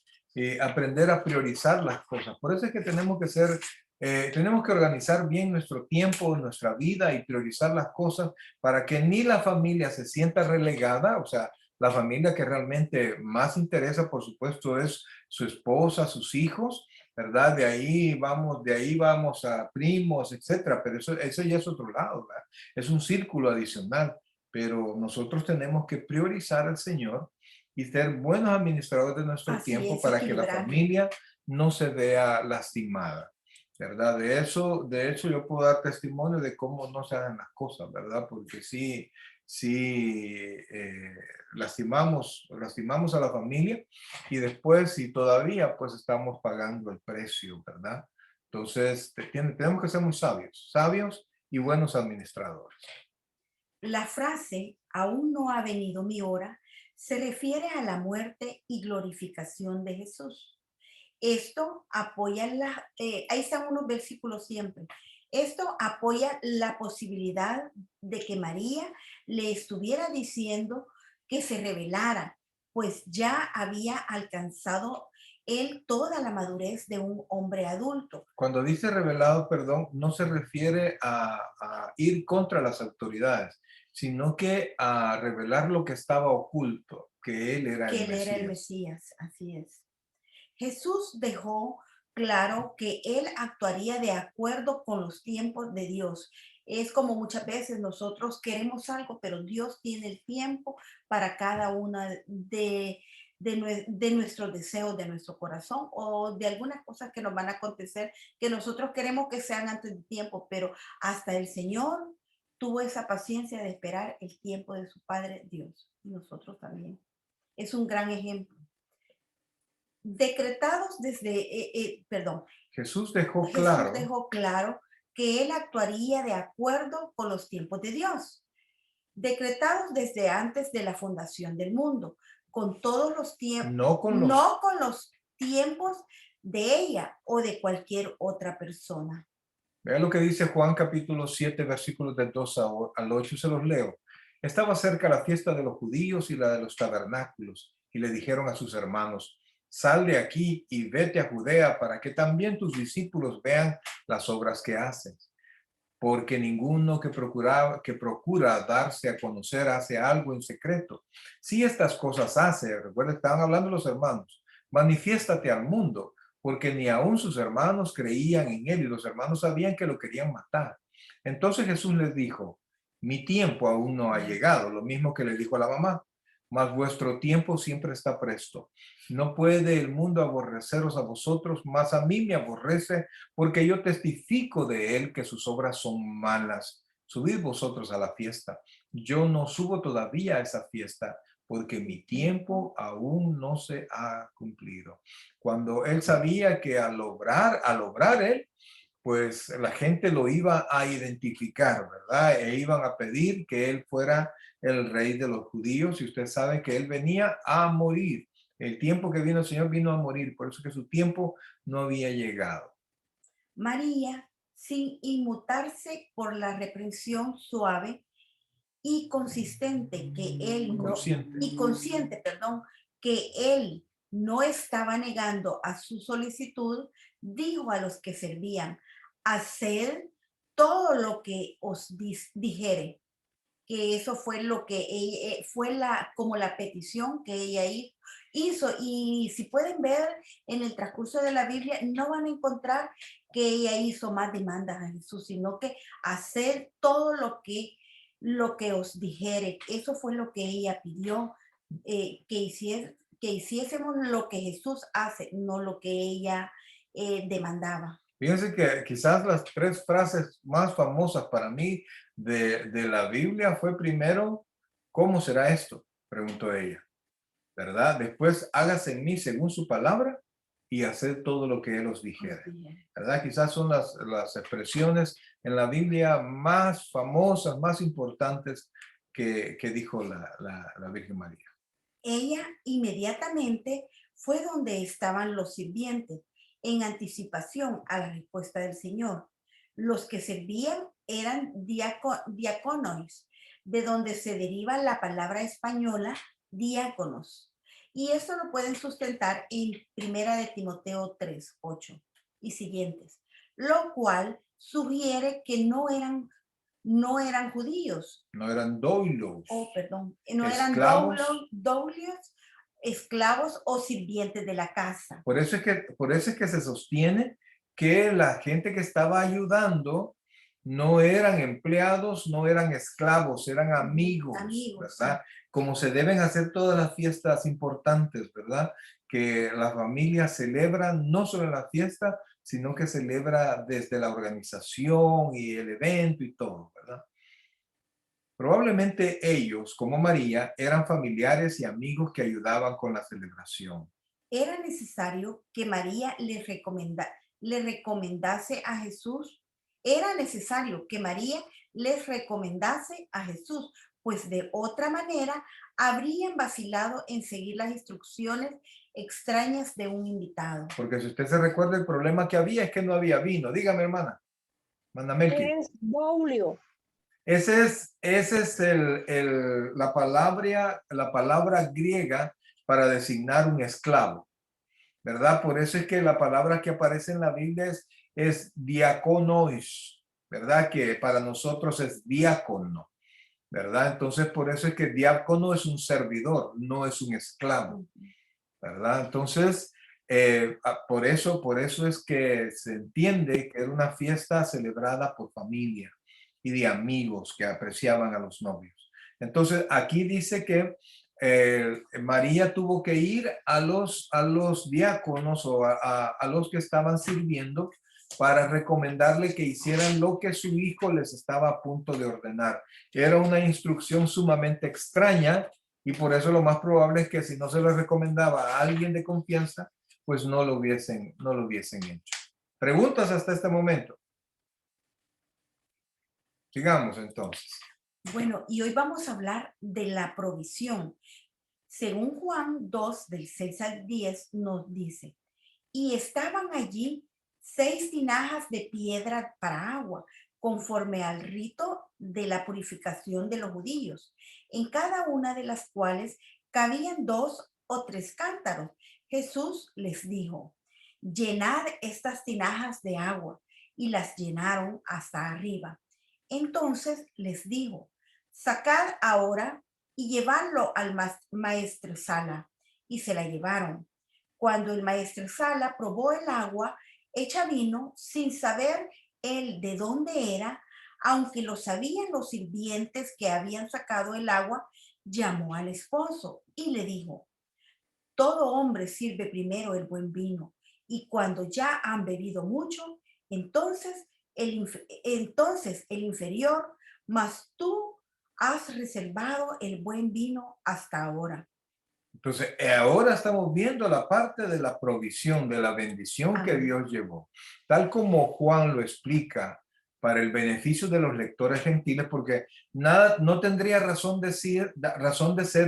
aprender a priorizar las cosas. Por eso es que tenemos que organizar bien nuestro tiempo, nuestra vida y priorizar las cosas para que ni la familia se sienta relegada, o sea, la familia que realmente más interesa, por supuesto, es su esposa, sus hijos, ¿verdad? De ahí vamos a primos, etcétera, pero eso ya es otro lado, ¿verdad? Es un círculo adicional, pero nosotros tenemos que priorizar al Señor y ser buenos administradores de nuestro Así tiempo es, para que la equilibrarlo. familia no se vea lastimada, ¿verdad? De hecho yo puedo dar testimonio de cómo no se hacen las cosas, ¿verdad? Porque sí lastimamos a la familia y después, si todavía, pues estamos pagando el precio, ¿verdad? Entonces, tenemos que ser muy sabios y buenos administradores. La frase aún no ha venido mi hora se refiere a la muerte y glorificación de Jesús. Esto apoya ahí están unos versículos siempre. Esto apoya la posibilidad de que María le estuviera diciendo que se revelara, pues ya había alcanzado él toda la madurez de un hombre adulto. Cuando dice revelado, perdón, no se refiere a ir contra las autoridades, sino que a revelar lo que estaba oculto, que él era Que el él era el Mesías. Mesías, así es. Jesús dejó claro que él actuaría de acuerdo con los tiempos de Dios. Es como muchas veces nosotros queremos algo, pero Dios tiene el tiempo para cada una de nuestros deseos, de nuestro corazón o de algunas cosas que nos van a acontecer que nosotros queremos que sean antes de tiempo, pero hasta el Señor tuvo esa paciencia de esperar el tiempo de su Padre Dios. Y nosotros también. Es un gran ejemplo. Decretados perdón, Jesús dejó Jesús claro, dejó claro que él actuaría de acuerdo con los tiempos de Dios, decretados desde antes de la fundación del mundo, con todos los tiempos, no con los, no con los tiempos de ella o de cualquier otra persona. vean lo que dice Juan capítulo 7, versículos del 2 al 8, se los leo. Estaba cerca la fiesta de los judíos y la de los tabernáculos, y le dijeron a sus hermanos, sal de aquí y vete a Judea para que también tus discípulos vean las obras que haces. Porque ninguno que procura darse a conocer hace algo en secreto. Si estas cosas hace, recuerda, estaban hablando los hermanos, manifiéstate al mundo, porque ni aun sus hermanos creían en él y los hermanos sabían que lo querían matar. Entonces Jesús les dijo, mi tiempo aún no ha llegado, lo mismo que le dijo a la mamá, mas vuestro tiempo siempre está presto. No puede el mundo aborreceros a vosotros, mas a mí me aborrece porque yo testifico de él que sus obras son malas. Subid vosotros a la fiesta. Yo no subo todavía a esa fiesta, porque mi tiempo aún no se ha cumplido. Cuando él sabía que al obrar él, pues la gente lo iba a identificar, ¿verdad? E iban a pedir que él fuera el rey de los judíos, y usted sabe que él venía a morir. El tiempo que vino el Señor vino a morir, por eso que su tiempo no había llegado. María, sin inmutarse por la reprensión suave y consistente que él no, Consciente. y consciente, perdón, que él no estaba negando a su solicitud, dijo a los que servían, haced todo lo que os dijere, que eso fue lo que fue como la petición que ella hizo. Y si pueden ver en el transcurso de la Biblia, no van a encontrar que ella hizo más demandas a Jesús, sino que hacer todo lo que os dijere. Eso fue lo que ella pidió, que hiciésemos lo que Jesús hace, no lo que ella demandaba. Fíjense que quizás las tres frases más famosas para mí de la Biblia fue primero, ¿cómo será esto? Preguntó ella, ¿verdad? Después, hágase en mí según su palabra y haced todo lo que él os dijere, ¿verdad? Quizás son las expresiones en la Biblia más famosas, más importantes que dijo la Virgen María. Ella inmediatamente fue donde estaban los sirvientes, en anticipación a la respuesta del Señor. Los que servían eran diáconos, de donde se deriva la palabra española diáconos. Y eso lo pueden sustentar en Primera de Timoteo 3:8 y siguientes, lo cual sugiere que no eran judíos. No eran doilos, Oh, perdón, no eran esclavos. doulos, esclavos o sirvientes de la casa. Por eso es que se sostiene que la gente que estaba ayudando no eran empleados, no eran esclavos, eran amigos, Amigos, sí. ¿verdad? Como se deben hacer todas las fiestas importantes, ¿verdad? Que las familias celebran no solo en la fiesta, sino que celebra desde la organización y el evento y todo, ¿verdad? Probablemente ellos, como María, eran familiares y amigos que ayudaban con la celebración. Era necesario que María le recomendase a Jesús. Era necesario que María les recomendase a Jesús, pues de otra manera habrían vacilado en seguir las instrucciones extrañas de un invitado. Porque si usted se recuerda, el problema que había es que no había vino. Dígame, hermana. Manda Melqui. es Baulio. Ese es la palabra griega para designar un esclavo, ¿verdad? Por eso es que la palabra que aparece en la Biblia es diakonos, ¿verdad? Que para nosotros es diácono, ¿verdad? Entonces, por eso es que diácono es un servidor, no es un esclavo, ¿verdad? Entonces, por eso es que se entiende que era una fiesta celebrada por familia y de amigos que apreciaban a los novios. Entonces, aquí dice que María tuvo que ir a los diáconos o a los que estaban sirviendo para recomendarle que hicieran lo que su hijo les estaba a punto de ordenar. Era una instrucción sumamente extraña y por eso lo más probable es que si no se lo recomendaba a alguien de confianza, pues no lo hubiesen hecho. ¿Preguntas hasta este momento? Sigamos entonces. Bueno, y hoy vamos a hablar de la provisión. Según Juan 2, del 6 al 10, nos dice, y estaban allí 6 tinajas de piedra para agua, conforme al rito de la purificación de los judíos, en cada una de las cuales cabían 2 o 3 cántaros. Jesús les dijo, llenad estas tinajas de agua, y las llenaron hasta arriba. Entonces les dijo, sacad ahora y llevadlo al maestresala. Y se la llevaron. Cuando el maestresala probó el agua hecha vino, sin saber él de dónde era, aunque lo sabían los sirvientes que habían sacado el agua, llamó al esposo y le dijo, todo hombre sirve primero el buen vino, y cuando ya han bebido mucho, entonces el inferior, mas tú has reservado el buen vino hasta ahora. Entonces, ahora estamos viendo la parte de la provisión, de la bendición que Amén. Dios llevó. Tal como Juan lo explica para el beneficio de los lectores gentiles, porque nada, no tendría razón de ser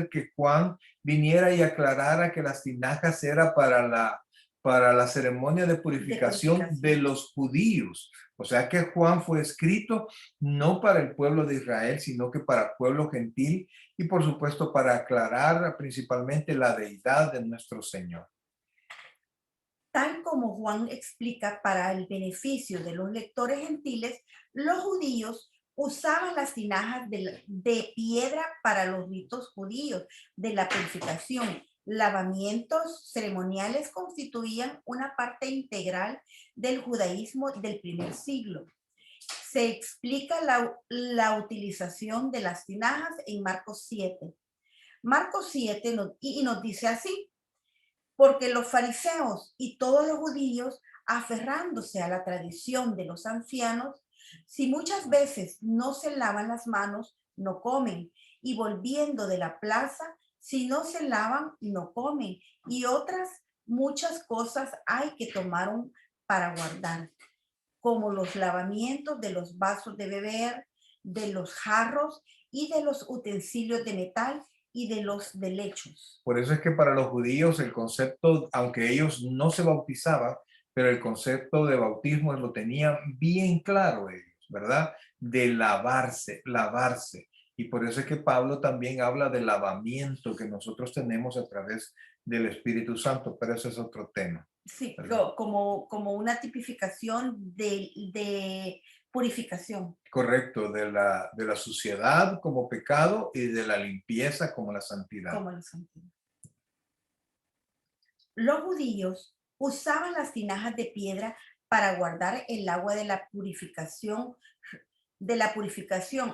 que Juan viniera y aclarara que las tinajas era para la ceremonia de purificación de los judíos. O sea que Juan fue escrito no para el pueblo de Israel, sino que para el pueblo gentil y por supuesto para aclarar principalmente la deidad de nuestro Señor. Tal como Juan explica, para el beneficio de los lectores gentiles, los judíos usaban las tinajas de piedra para los ritos judíos de la purificación. Lavamientos ceremoniales constituían una parte integral del judaísmo del primer siglo. Se explica la utilización de las tinajas en Marcos 7. Marcos 7 nos dice así, porque los fariseos y todos los judíos, aferrándose a la tradición de los ancianos, si muchas veces no se lavan las manos, no comen, y volviendo de la plaza, si no se lavan, no comen, y otras muchas cosas hay que tomaron para guardar, como los lavamientos de los vasos de beber, de los jarros y de los utensilios de metal y de los helechos. Por eso es que para los judíos el concepto, aunque ellos no se bautizaban, pero el concepto de bautismo lo tenían bien claro ellos, ¿verdad? De lavarse, lavarse. Y por eso es que Pablo también habla del lavamiento que nosotros tenemos a través del Espíritu Santo, pero ese es otro tema. Sí, ¿Verdad? como una tipificación de purificación. Correcto, de la suciedad como pecado y de la limpieza como la santidad. Como los antiguos. Los judíos usaban las tinajas de piedra para guardar el agua de la purificación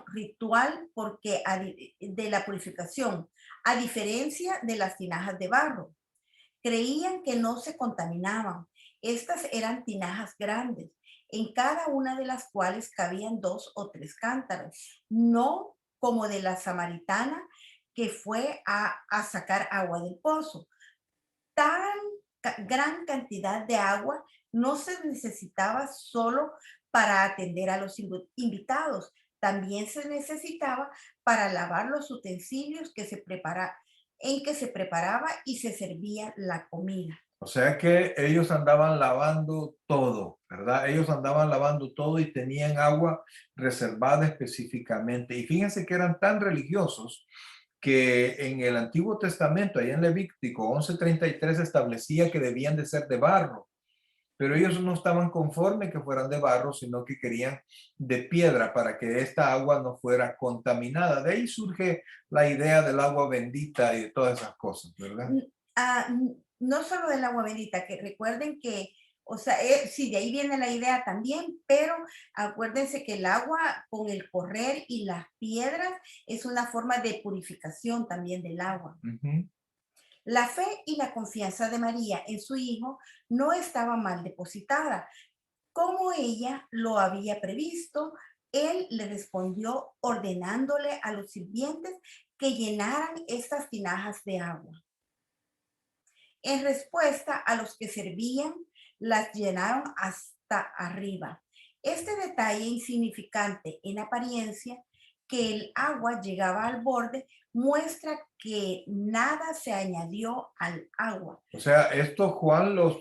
ritual, porque de la purificación, a diferencia de las tinajas de barro. Creían que no se contaminaban. Estas eran tinajas grandes, en cada una de las cuales cabían 2 o 3 cántaros, no como de la samaritana que fue a sacar agua del pozo. Tan gran cantidad de agua no se necesitaba solo para atender a los invitados, también se necesitaba para lavar los utensilios en que se preparaba y se servía la comida. O sea que ellos andaban lavando todo, ¿verdad? Ellos andaban lavando todo y tenían agua reservada específicamente. Y fíjense que eran tan religiosos que en el Antiguo Testamento, allá en Levítico 11:33, establecía que debían de ser de barro, pero ellos no estaban conformes que fueran de barro, sino que querían de piedra para que esta agua no fuera contaminada. De ahí surge la idea del agua bendita y de todas esas cosas, ¿verdad? No solo del agua bendita, que recuerden que, o sea, sí, de ahí viene la idea también, pero acuérdense que el agua con el correr y las piedras es una forma de purificación también del agua. Ujú. La fe y la confianza de María en su hijo no estaba mal depositada. Como ella lo había previsto, él le respondió ordenándole a los sirvientes que llenaran estas tinajas de agua. En respuesta a los que servían, las llenaron hasta arriba. Este detalle insignificante en apariencia, que el agua llegaba al borde, muestra que nada se añadió al agua. O sea, esto Juan lo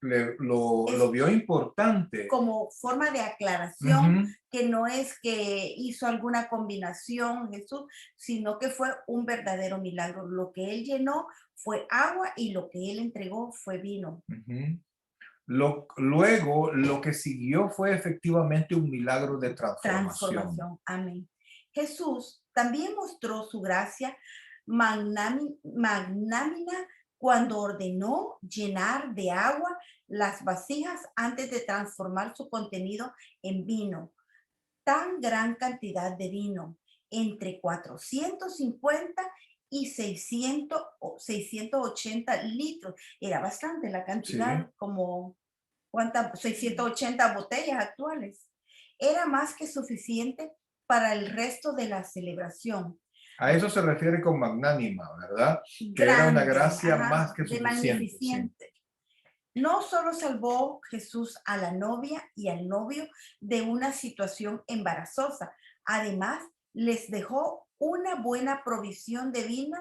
Es vio importante. como forma de aclaración Ujú, que no es que hizo alguna combinación Jesús, sino que fue un verdadero milagro. Lo que él llenó fue agua y lo que él entregó fue vino. ujú. Luego, lo que siguió fue efectivamente un milagro de transformación. Transformación. Amén. Jesús también mostró su gracia magnánima cuando ordenó llenar de agua las vasijas antes de transformar su contenido en vino. Tan gran cantidad de vino, entre 450 y 680 litros. Era bastante la Sí, cantidad, como ¿cuántas? 680 botellas actuales. Era más que suficiente para el resto de la celebración. a eso se refiere con magnánima, ¿verdad? Que era una Grande, gracia ajá, más que de suficiente, sí. magnificente. No solo salvó Jesús a la novia y al novio de una situación embarazosa, además les dejó una buena provisión de vino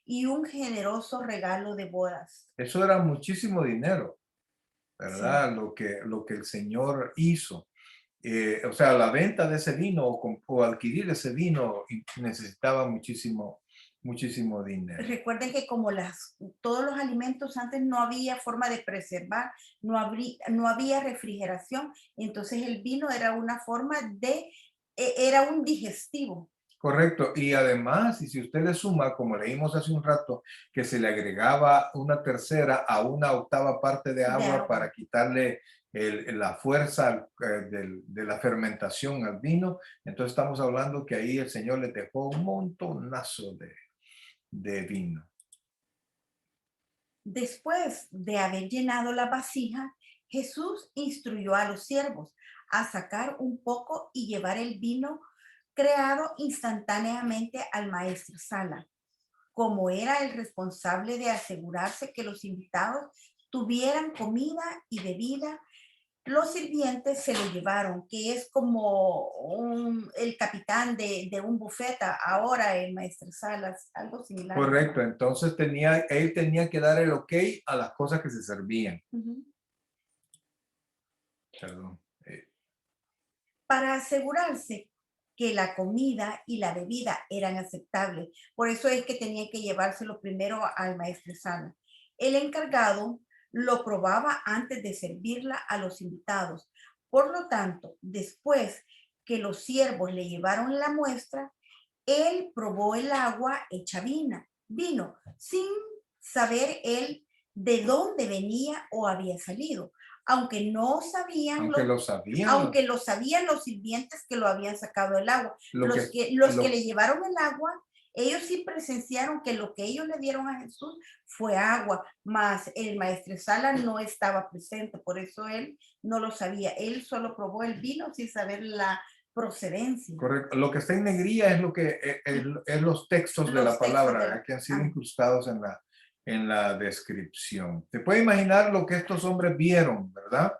y un generoso regalo de bodas. Eso era muchísimo dinero, Sí. ¿verdad? Lo que el Señor hizo. O sea, la venta de ese vino o adquirir ese vino necesitaba muchísimo, muchísimo dinero. Recuerden que como todos los alimentos antes no había forma de preservar, no había refrigeración, entonces el vino era una forma era un digestivo Correcto. Y además, y si usted le suma, como leímos hace un rato, que se le agregaba una tercera a una octava parte de de agua agua. para quitarle la fuerza de la fermentación al vino, entonces estamos hablando que ahí el Señor le dejó un montonazo de vino. Después de haber llenado la vasija, Jesús instruyó a los siervos a sacar un poco y llevar el vino creado instantáneamente al maestro Sala. Como era el responsable de asegurarse que los invitados tuvieran comida y bebida, los sirvientes se lo llevaron, que es como el capitán de un bufeta, ahora el maestro Salas, algo similar. Correcto. Entonces él tenía que dar el ok a las cosas que se servían. Ujú. Perdón. Para asegurarse que la comida y la bebida eran aceptables. Por eso es que tenían que llevárselo primero al maestresala. El encargado lo probaba antes de servirla a los invitados. Por lo tanto, después que los siervos le llevaron la muestra, él probó el agua hecha vino, sin saber él de dónde venía o había salido, aunque no sabían Aunque los lo sabían, aunque lo sabían los sirvientes que lo habían sacado del agua. lo que, Los que lo, le llevaron el agua, ellos sí presenciaron que lo que ellos le dieron a Jesús fue agua, mas el maestresala no estaba presente, por eso él no lo sabía. Él solo probó el vino sin saber la procedencia. correcto. Lo que está en negrilla es es los textos de la Los textos palabra, de ¿verdad? Que han sido ah, incrustados en la descripción. Te puede imaginar lo que estos hombres vieron, ¿verdad?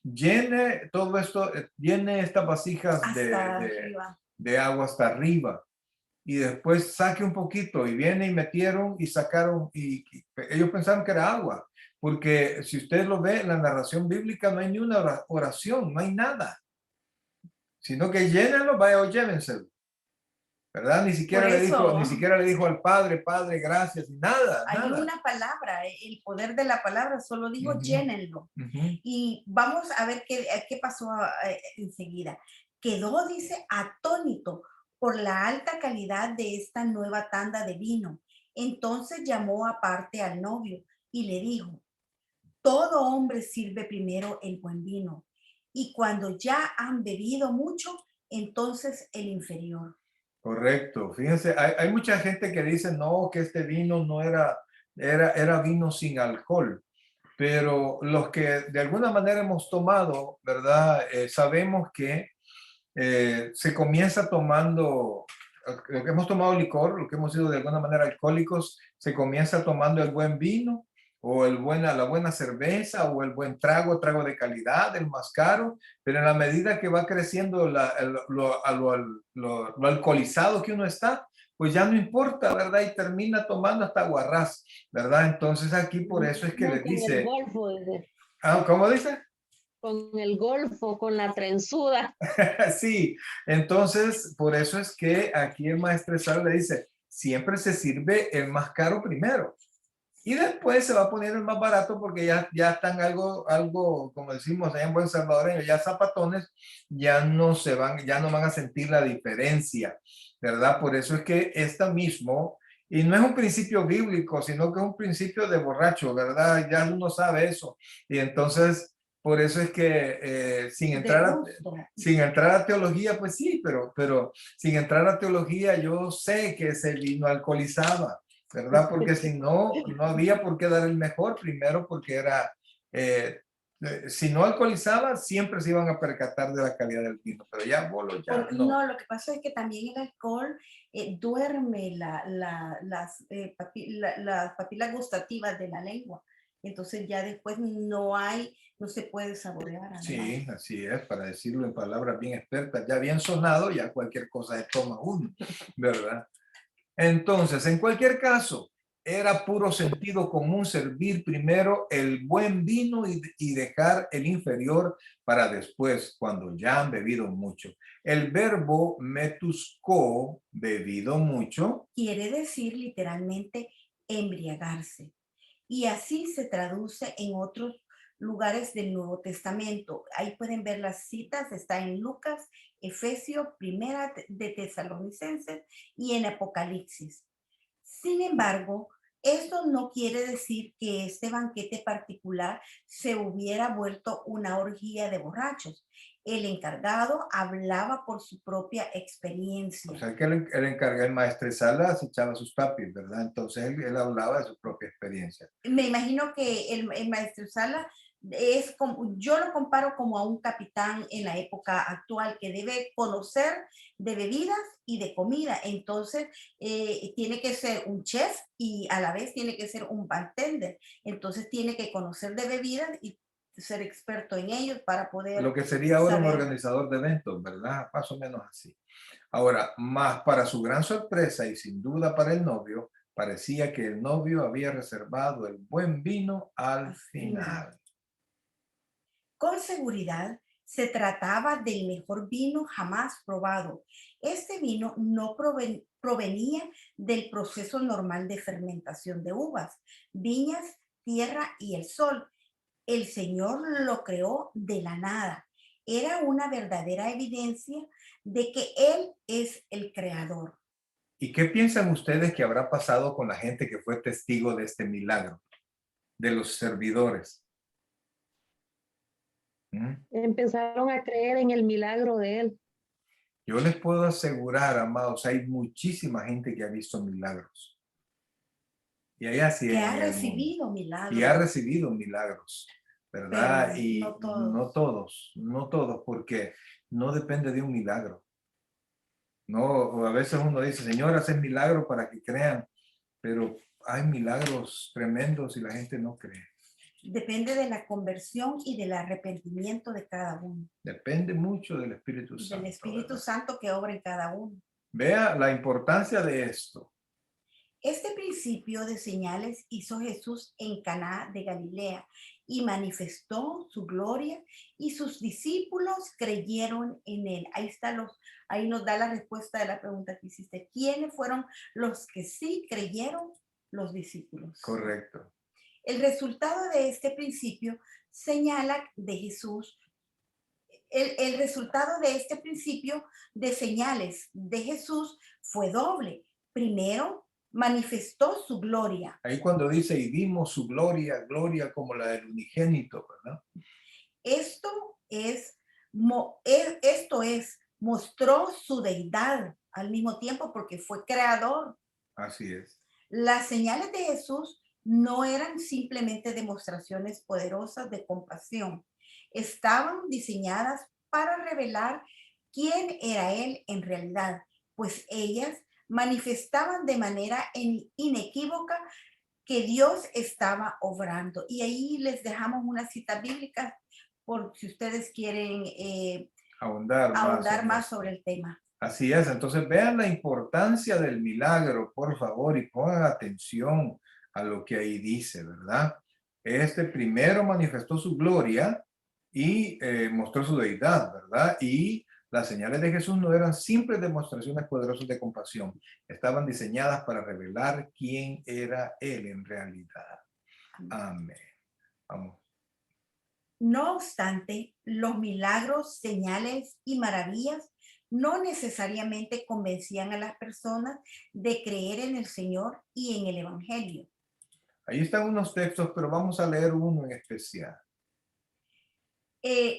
Llene todo esto, llene estas vasijas hasta arriba. de agua hasta arriba y después saque un poquito y viene y metieron y sacaron y ellos pensaron que era agua porque si usted lo ve en la narración bíblica, no hay ni una oración, no hay nada, sino que llénenlo, vaya o llévenselo, ¿verdad? Por Ni eso siquiera le dijo al Padre, Padre, gracias, nada, hay nada. una palabra, el poder de la palabra, solo dijo Ujú, llénenlo. ujú. Y vamos a ver qué pasó enseguida. Quedó, dice, atónito por la alta calidad de esta nueva tanda de vino. Entonces llamó aparte al novio y le dijo, todo hombre sirve primero el buen vino y cuando ya han bebido mucho, entonces el inferior. Correcto. Fíjense, hay mucha gente que dice, no, que este vino no era vino sin alcohol. Pero los que de alguna manera hemos tomado, ¿verdad? Sabemos que se comienza tomando, lo que hemos tomado licor, lo que hemos sido de alguna manera alcohólicos, se comienza tomando el buen vino o la buena cerveza o el buen trago, trago de calidad, el más caro, pero en la medida que va creciendo lo alcoholizado que uno está, pues ya no importa, ¿verdad? Y termina tomando hasta guarrás, ¿verdad? Entonces aquí por eso es que le Como con el dice, golfo, dice, ¿cómo dice? con el golfo, con la trenzuda. Sí, entonces por eso es que aquí el maestresal le dice, siempre se sirve el más caro primero y después se va a poner el más barato porque ya están algo, como decimos allá en buen salvadoreño, ya zapatones, ya no van a sentir la diferencia, ¿verdad? Por eso es que esta mismo, y no es un principio bíblico, sino que es un principio de borracho, ¿verdad? Ya uno sabe eso. Y entonces por eso es que De gusto. sin entrar a teología, pues sí, pero sin entrar a teología, yo sé que ese vino alcoholizaba, ¿verdad? Porque si no, no había por qué dar el mejor, primero porque eh, si no alcoholizaba, siempre se iban a percatar de la calidad del vino, pero ya bolo, ya no. No, lo que pasa es que también el alcohol duerme las papilas gustativas de la lengua. Entonces ya después no se puede saborear a nada. Sí, así es, para decirlo en palabras bien expertas, ya bien sonado, ya cualquier cosa se toma uno, ¿verdad? Entonces, en cualquier caso, era puro sentido común servir primero el buen vino y dejar el inferior para después, cuando ya han bebido mucho. El verbo metusco, bebido mucho, Quiere decir literalmente embriagarse. Y así se traduce en otros lugares del Nuevo Testamento. Ahí pueden ver las citas, está en Lucas, Efesios, Primera de Tesalonicenses y en Apocalipsis. Sin embargo, esto no quiere decir que este banquete particular se hubiera vuelto una orgía de borrachos. El encargado hablaba por su propia o experiencia. sea que el encargado, el maestresala, se echaba sus papis, ¿verdad? Entonces él hablaba de su propia experiencia. Me imagino que el maestro Sala es como, yo lo comparo como a un capitán en la época actual que debe conocer de bebidas y de comida. Entonces, tiene que ser un chef y a la vez tiene que ser un bartender. Entonces, tiene que conocer de bebidas y ser experto en ellos para Lo poder que sería ahora un saber. organizador de eventos, ¿verdad? Más o menos así. Ahora, más para su gran sorpresa y sin duda para el novio, parecía que el novio había reservado el buen vino al Al final. final. Con seguridad se trataba del mejor vino jamás probado. Este vino no provenía del proceso normal de fermentación de uvas, viñas, tierra y el sol. El Señor lo creó de la nada. Era una verdadera evidencia de que Él es el creador. ¿Y qué piensan ustedes que habrá pasado con la gente que fue testigo de este milagro, de los servidores? ¿Mm? Empezaron a creer en el milagro de él. Yo les puedo asegurar, amados, hay muchísima gente que ha visto milagros. Y hay así Que es ha en el mundo. recibido Y ha milagros, recibido milagros, pero ¿verdad? Y no no todos. todos, no todos, porque no depende de un milagro. No, o a veces uno dice, Señor, haz milagro para que crean, pero hay milagros tremendos y la gente no cree. Depende de la conversión y del arrepentimiento de cada uno, Depende mucho del Espíritu del Santo, Espíritu ¿verdad? Santo que obra en cada uno. Vea la importancia de esto. Este principio de señales hizo Jesús en Caná de Galilea y manifestó su gloria y sus discípulos creyeron en él. Ahí nos da la respuesta de la pregunta que hiciste. ¿Quiénes fueron los que sí creyeron? Los discípulos. Correcto. El resultado de este principio señala de Jesús. El resultado de este principio de señales de Jesús fue doble. Primero, manifestó su gloria. Ahí cuando dice, y vimos su gloria, gloria como la del unigénito, ¿verdad? Esto es, mostró su deidad al mismo tiempo porque fue creador. Así es. Las señales de Jesús no eran simplemente demostraciones poderosas de compasión. Estaban diseñadas para revelar quién era Él en realidad, pues ellas manifestaban de manera inequívoca que Dios estaba obrando. Y ahí les dejamos una cita bíblica por si ustedes quieren ahondar más sobre el tema. Así es, entonces vean la importancia del milagro, por favor, y pongan atención a lo que ahí dice, ¿verdad? Este primero manifestó su gloria y mostró su deidad, ¿verdad? Y las señales de Jesús no eran simples demostraciones poderosas de compasión, estaban diseñadas para revelar quién era Él en realidad. Amén. Vamos. No obstante, los milagros, señales y maravillas no necesariamente convencían a las personas de creer en el Señor y en el Evangelio. Ahí están unos textos, pero vamos a leer uno en especial.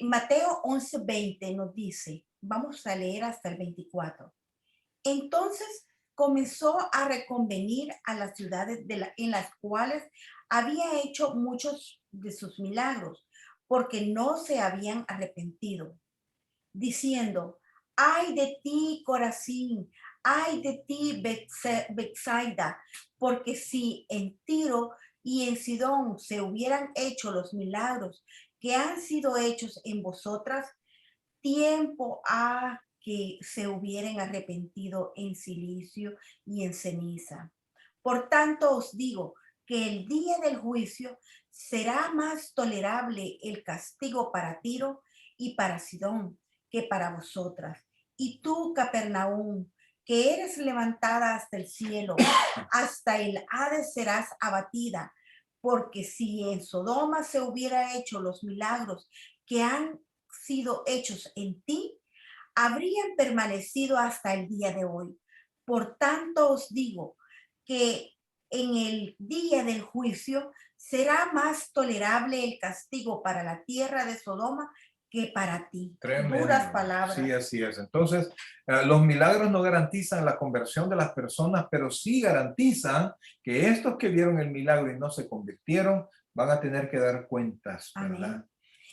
Mateo 11:20 nos dice, vamos a leer hasta el 24. Entonces comenzó a reconvenir a las ciudades en las cuales había hecho muchos de sus milagros, porque no se habían arrepentido, diciendo, ay de ti, Corazín, ay de ti, Betsaida, porque si en Tiro y en Sidón se hubieran hecho los milagros que han sido hechos en vosotras, tiempo ha que se hubieran arrepentido en silicio y en ceniza. Por tanto os digo que el día del juicio será más tolerable el castigo para Tiro y para Sidón que para vosotras. Y tú, Capernaum, que eres levantada hasta el cielo, hasta el Hades serás abatida, porque si en Sodoma se hubiera hecho los milagros que han sido hechos en ti, habrían permanecido hasta el día de hoy. Por tanto os digo que en el día del juicio será más tolerable el castigo para la tierra de Sodoma que para ti. Tremendo. Duras palabras. Sí, así es. Entonces, los milagros no garantizan la conversión de las personas, pero sí garantizan que estos que vieron el milagro y no se convirtieron van a tener que dar cuentas, ¿verdad? Amén.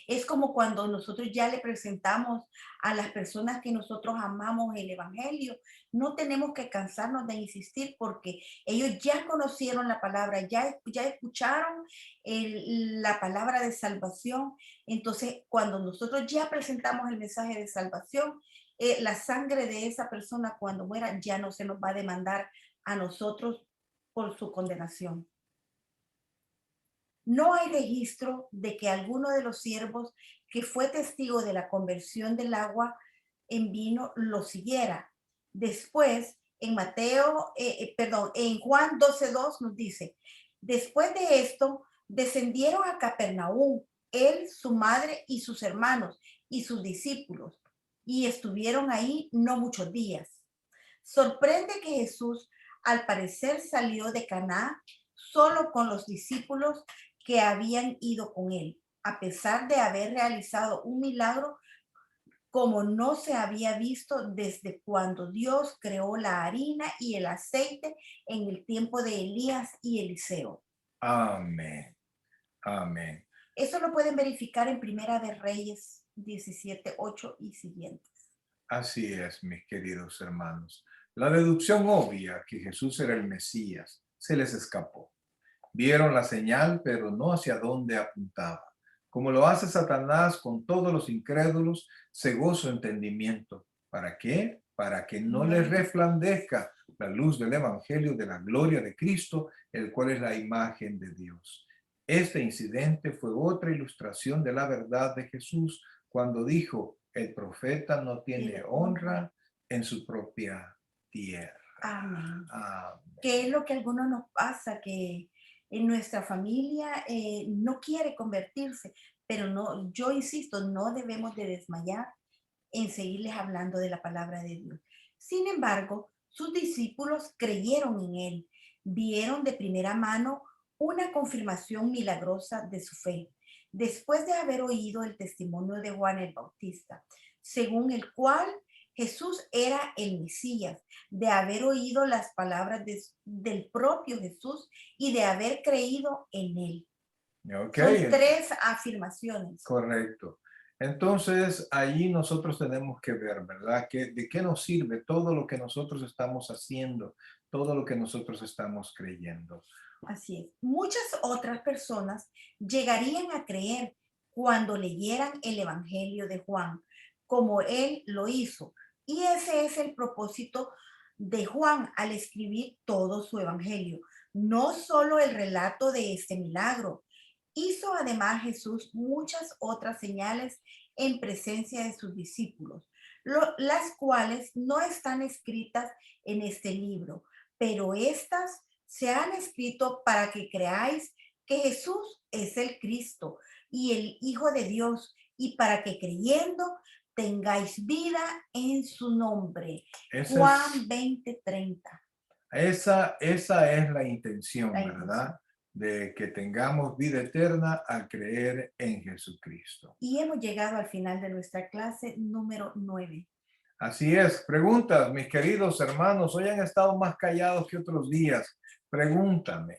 Es como cuando nosotros ya le presentamos a las personas que nosotros amamos el Evangelio. No tenemos que cansarnos de insistir porque ellos ya conocieron la palabra, ya escucharon la palabra de salvación. Entonces, cuando nosotros ya presentamos el mensaje de salvación, la sangre de esa persona cuando muera ya no se nos va a demandar a nosotros por su condenación. No hay registro de que alguno de los siervos que fue testigo de la conversión del agua en vino lo siguiera. Después, en en Juan 12:2 nos dice, después de esto, descendieron a Capernaum, él, su madre y sus hermanos y sus discípulos, y estuvieron ahí no muchos días. Sorprende que Jesús, al parecer, salió de Caná solo con los discípulos que habían ido con él, a pesar de haber realizado un milagro como no se había visto desde cuando Dios creó la harina y el aceite en el tiempo de Elías y Eliseo. Amén. Amén. Eso lo pueden verificar en Primera de Reyes 17:8 y siguientes. Así es, mis queridos hermanos. La deducción obvia que Jesús era el Mesías se les escapó. Vieron la señal, pero no hacia dónde apuntaba. Como lo hace Satanás con todos los incrédulos, cegó su entendimiento. ¿Para qué? para que no les resplandezca la luz del evangelio de la gloria de Cristo, el cual es la imagen de Dios. Este incidente fue otra ilustración de la verdad de Jesús cuando dijo, el profeta no tiene honra en su propia tierra. Amén. Amén. ¿Qué es lo que a algunos nos pasa? Que en nuestra familia no quiere convertirse, pero no, yo insisto, no debemos de desmayar en seguirles hablando de la palabra de Dios. Sin embargo, sus discípulos creyeron en él, vieron de primera mano una confirmación milagrosa de su fe, después de haber oído el testimonio de Juan el Bautista, según el cual Jesús era el Mesías, de haber oído las palabras del propio Jesús y de haber creído en él. Okay. Son tres afirmaciones. Correcto. Entonces, allí nosotros tenemos que ver, ¿verdad? ¿De qué nos sirve todo lo que nosotros estamos haciendo, todo lo que nosotros estamos creyendo? Así es. Muchas otras personas llegarían a creer cuando leyeran el Evangelio de Juan, como él lo hizo. Y ese es el propósito de Juan al escribir todo su Evangelio. No solo el relato de este milagro. Hizo además Jesús muchas otras señales en presencia de sus discípulos, las cuales no están escritas en este libro, pero estas se han escrito para que creáis que Jesús es el Cristo y el Hijo de Dios, y para que creyendo tengáis vida en su nombre. Juan 20:30. Esa es la intención, ¿verdad? De que tengamos vida eterna al creer en Jesucristo. Y hemos llegado al final de nuestra clase número 9. Así es. Preguntas, mis queridos hermanos. Hoy han estado más callados que otros días. Pregúntame.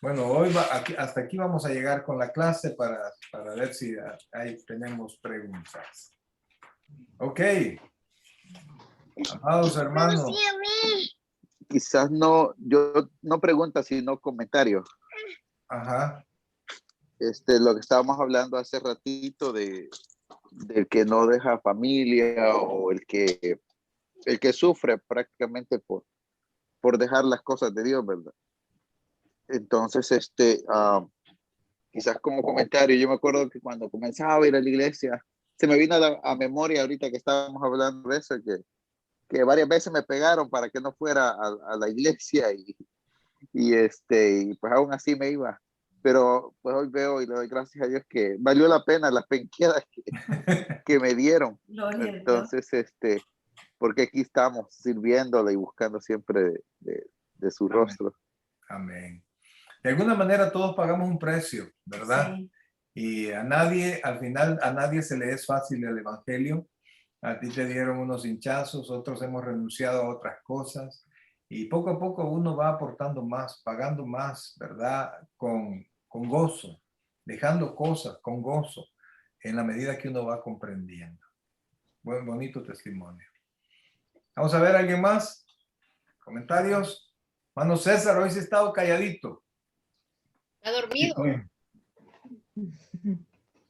Bueno, hoy hasta aquí vamos a llegar con la clase para ver si ahí tenemos preguntas. Ok. Amados hermanos. Quizás no, yo no preguntas, sino comentarios. Ajá. Lo que estábamos hablando hace ratito del que no deja familia o el que sufre prácticamente por dejar las cosas de Dios, ¿verdad? Entonces, quizás como comentario, yo me acuerdo que cuando comenzaba a ir a la iglesia, se me vino a memoria ahorita que estábamos hablando de eso, que varias veces me pegaron para que no fuera a la iglesia y pues aún así me iba. Pero pues hoy veo y le doy gracias a Dios que valió la pena las penqueadas que me dieron. Entonces, porque aquí estamos sirviéndole y buscando siempre de su rostro. Amén. De alguna manera todos pagamos un precio, ¿verdad? Sí. Y al final a nadie se le es fácil el evangelio. A ti te dieron unos hinchazos, otros hemos renunciado a otras cosas. Y poco a poco uno va aportando más, pagando más, ¿verdad? Con gozo, dejando cosas con gozo, en la medida que uno va comprendiendo. Buen, bonito testimonio. Vamos a ver, ¿alguien más? ¿Comentarios? Mano César, hoy sí ha estado calladito. ¿Está dormido?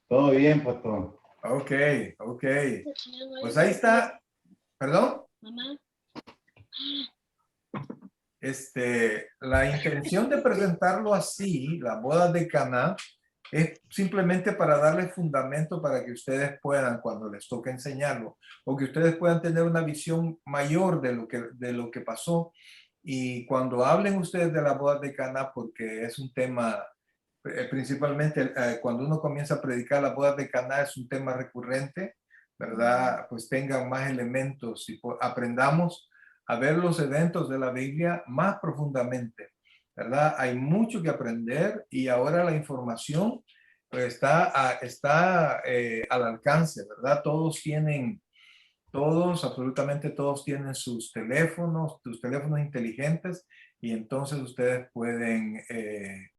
Todo bien, pastor. Ok. Pues ahí está. ¿Perdón? Mamá. La intención de presentarlo así, la boda de Caná, es simplemente para darle fundamento para que ustedes puedan, cuando les toque enseñarlo, o que ustedes puedan tener una visión mayor de lo que pasó. Y cuando hablen ustedes de la boda de Caná, porque es un tema, principalmente cuando uno comienza a predicar la boda de Caná, es un tema recurrente, ¿verdad? Pues tengan más elementos y aprendamos a ver los eventos de la Biblia más profundamente, ¿verdad? Hay mucho que aprender y ahora la información pues, está al alcance, ¿verdad? Absolutamente todos tienen sus teléfonos inteligentes y entonces ustedes pueden